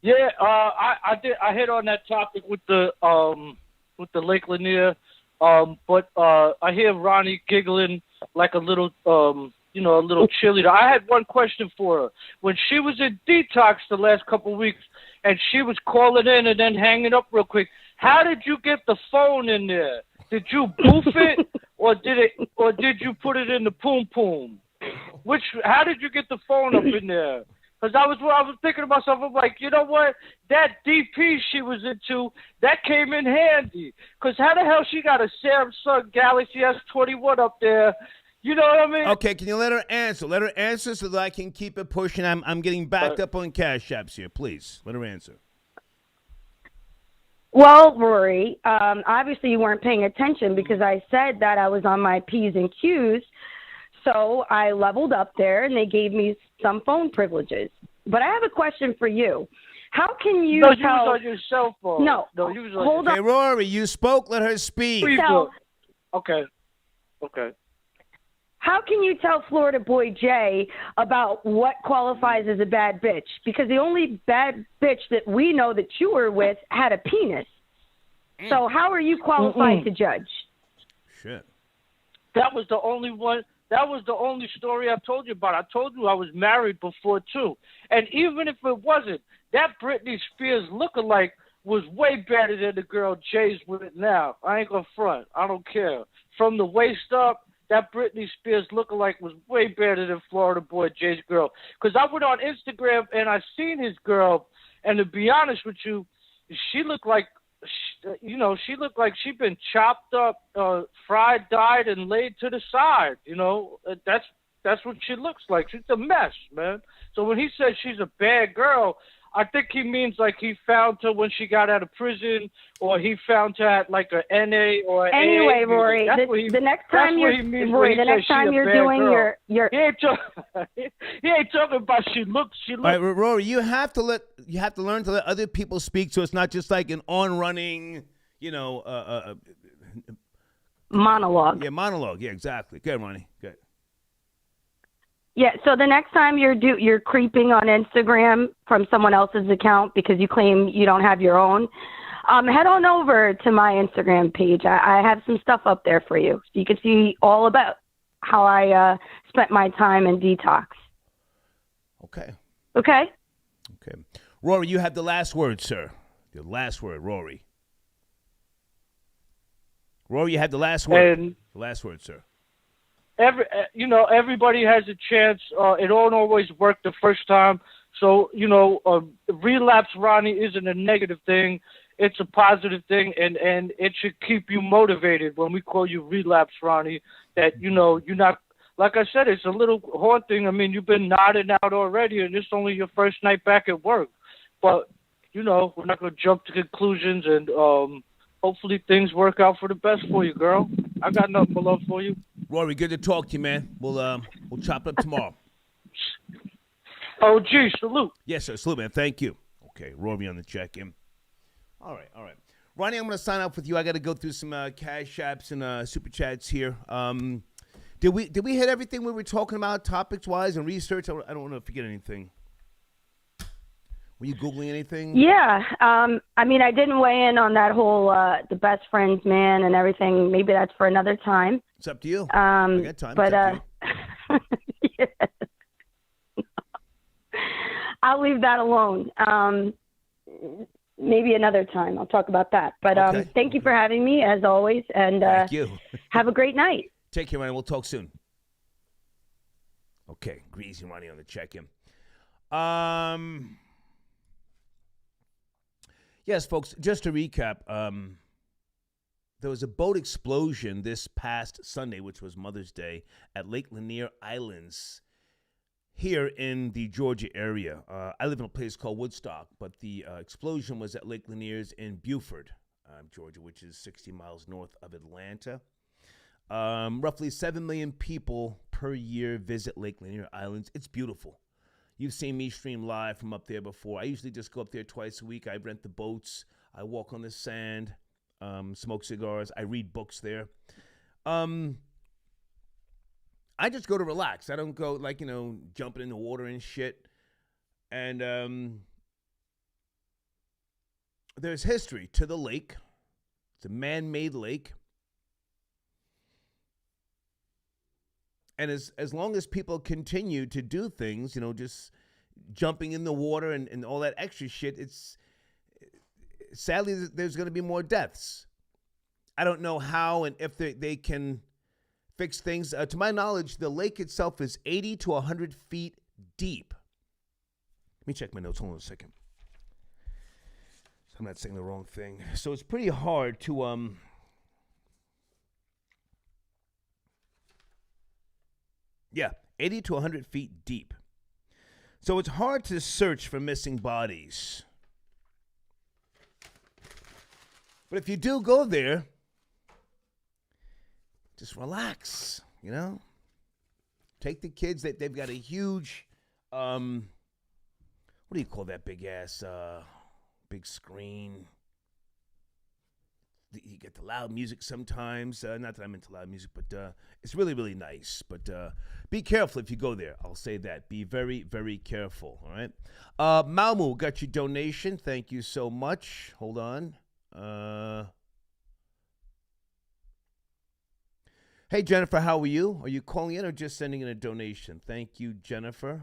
Yeah, I did. I hit on that topic with the Lake Lanier But I hear Ronnie giggling like a little, a little cheerleader. I had one question for her. When she was in detox the last couple of weeks, and she was calling in and then hanging up real quick, how did you get the phone in there? Did you boof it, or did you put it in the poom poom? How did you get the phone up in there? Because I was thinking to myself, I'm like, you know what? That DP she was into, that came in handy. Because how the hell she got a Samsung Galaxy S21 up there? You know what I mean? Okay, can you let her answer? Let her answer so that I can keep it pushing. I'm getting backed up on cash apps here. Please, let her answer. Well, Rory, obviously you weren't paying attention because I said that I was on my P's and Q's. So I leveled up there, and they gave me some phone privileges. But I have a question for you. How can you tell... you was on your cell phone. No, you was on hold on. Hey, Rory, you spoke. Let her speak. Okay. How can you tell Florida Boy Jay about what qualifies as a bad bitch? Because the only bad bitch that we know that you were with had a penis. So how are you qualified to judge? Shit. That was the only one. That was the only story I told you about. I told you I was married before, too. And even if it wasn't, that Britney Spears lookalike was way better than the girl Jay's with now. I ain't gonna front. I don't care. From the waist up, that Britney Spears lookalike was way better than Florida Boy Jay's girl. Because I went on Instagram and I seen his girl, and to be honest with you, she looked like, she looked like she'd been chopped up, fried, dyed, and laid to the side. That's what she looks like. She's a mess, man. So when he says she's a bad girl, I think he means like he found her when she got out of prison, or he found her at like a NA or an anyway, AA. Rory, the next time you're doing your he ain't talking about she looks. All right, Rory, you have to learn to let other people speak, so it's not just like an on-running, monologue. Yeah, monologue. Yeah, exactly. Good, Ronnie. Good. Yeah, so the next time you're creeping on Instagram from someone else's account because you claim you don't have your own, head on over to my Instagram page. I have some stuff up there for you, so you can see all about how I spent my time in detox. Okay. Okay? Okay. Rory, you have the last word, sir. The last word, Rory. Rory, you have the last word. The last word, sir. Everybody has a chance. It don't always work the first time. So, relapse, Ronnie, isn't a negative thing. It's a positive thing, and it should keep you motivated when we call you relapse, Ronnie, that, you're not, like I said, it's a little haunting. I mean, you've been nodding out already, and it's only your first night back at work. But, we're not going to jump to conclusions, and hopefully things work out for the best for you, girl. I got nothing but love for you. Rory, good to talk to you, man. We'll chop up tomorrow. Oh, gee, salute. Yes, sir. Salute, man. Thank you. Okay, Rory on the check-in. All right. Ronnie, I'm going to sign off with you. I got to go through some cash apps and super chats here. Did we hit everything we were talking about topics-wise and research? I don't know if you get anything. Were you Googling anything? Yeah. I didn't weigh in on that whole the best friends man and everything. Maybe that's for another time. It's up to you. I got time. But yeah. I'll leave that alone. Maybe another time. I'll talk about that. But thank you for having me, as always. And thank you. Have a great night. Take care, Ronnie. We'll talk soon. Okay. Greasy Ronnie on the check-in. Yes, folks, just to recap, there was a boat explosion this past Sunday, which was Mother's Day, at Lake Lanier Islands here in the Georgia area. I live in a place called Woodstock, but the explosion was at Lake Lanier's in Beaufort, Georgia, which is 60 miles north of Atlanta. Roughly 7 million people per year visit Lake Lanier Islands. It's beautiful. You've seen me stream live from up there before. I usually just go up there twice a week. I rent the boats. I walk on the sand, smoke cigars. I read books there. I just go to relax. I don't go jumping in the water and shit. And there's history to the lake. It's a man-made lake. And as long as people continue to do things, just jumping in the water and all that extra shit, sadly, there's going to be more deaths. I don't know how and if they can fix things. To my knowledge, the lake itself is 80 to 100 feet deep. Let me check my notes. Hold on a second. So I'm not saying the wrong thing. So it's pretty hard to Yeah, 80 to 100 feet deep. So it's hard to search for missing bodies. But if you do go there, just relax, Take the kids. They've got a huge, what do you call that big screen? You get the loud music sometimes. Not that I'm into loud music, but it's really, really nice. But be careful if you go there. I'll say that. Be very, very careful, all right? Malmu, got your donation. Thank you so much. Hold on. Hey, Jennifer, how are you? Are you calling in or just sending in a donation? Thank you, Jennifer.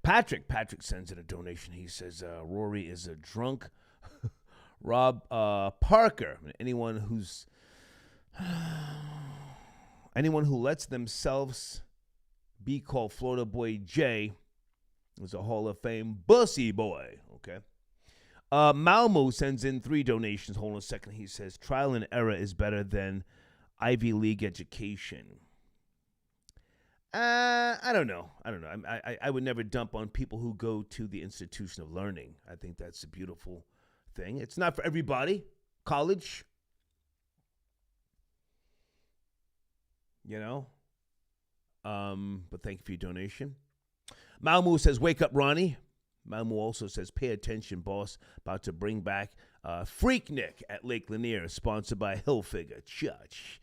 Patrick sends in a donation. He says, Rory is a drunk. Rob Parker, anyone who lets themselves be called Florida Boy J is a Hall of Fame bussy boy. Okay. Malmo sends in 3 donations. Hold on a second. He says, trial and error is better than Ivy League education. I don't know. I would never dump on people who go to the institution of learning. I think that's a beautiful thing. It's not for everybody. College, but thank you for your donation. Malmu says, wake up, Ronnie. Malmu also says, pay attention, boss. About to bring back Freaknik at Lake Lanier, sponsored by Hilfiger Church.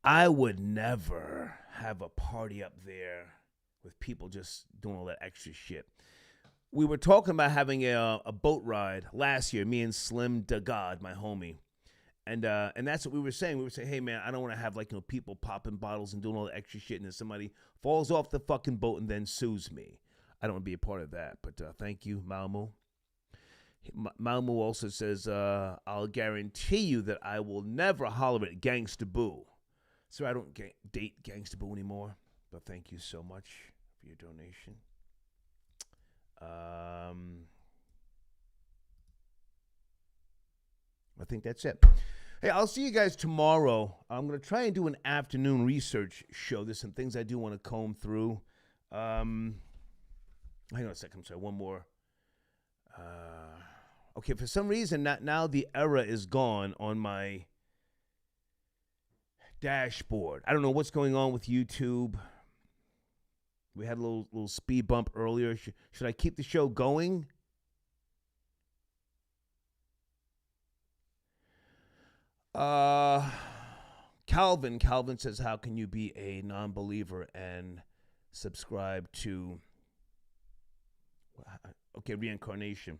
I would never have a party up there with people just doing all that extra shit. We were talking about having a boat ride last year, me and Slim DeGod, my homie. And that's what we were saying. We were saying, hey, man, I don't want to have people popping bottles and doing all the extra shit and then somebody falls off the fucking boat and then sues me. I don't want to be a part of that. But thank you, Malmo. Malmo also says, I'll guarantee you that I will never holler at Gangsta Boo. So I don't date Gangsta Boo anymore, but thank you so much for your donation. I think that's it. Hey, I'll see you guys tomorrow. I'm going to try and do an afternoon research show. There's some things I do want to comb through. Hang on a second. I'm sorry. One more. Okay, for some reason, now the error is gone on my dashboard. I don't know what's going on with YouTube. We had a little speed bump earlier. Should I keep the show going? Calvin says, how can you be a non-believer and subscribe to reincarnation?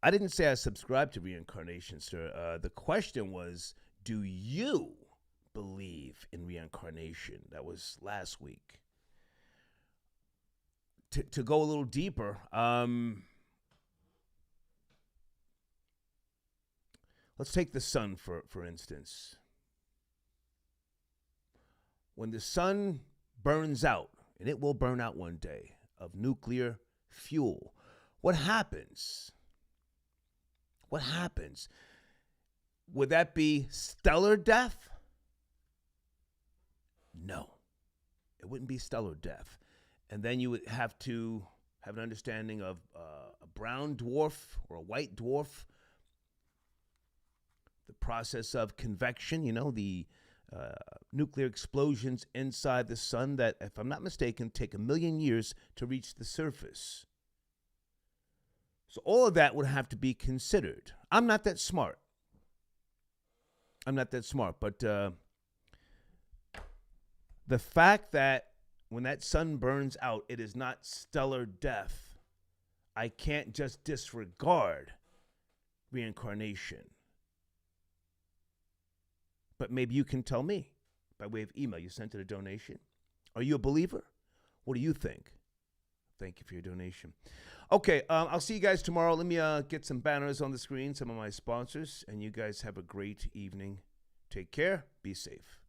I didn't say I subscribe to reincarnation, sir. The question was, do you believe in reincarnation? That was last week. To go a little deeper, let's take the sun, for instance. When the sun burns out, and it will burn out one day, of nuclear fuel, what happens? What happens? Would that be stellar death? No, it wouldn't be stellar death. And then you would have to have an understanding of a brown dwarf or a white dwarf, the process of convection, the nuclear explosions inside the sun that, if I'm not mistaken, take 1 million years to reach the surface. So all of that would have to be considered. I'm not that smart. But the fact that when that sun burns out, it is not stellar death, I can't just disregard reincarnation. But maybe you can tell me by way of email. You sent it a donation. Are you a believer? What do you think? Thank you for your donation. Okay, I'll see you guys tomorrow. Let me get some banners on the screen, some of my sponsors, and you guys have a great evening. Take care. Be safe.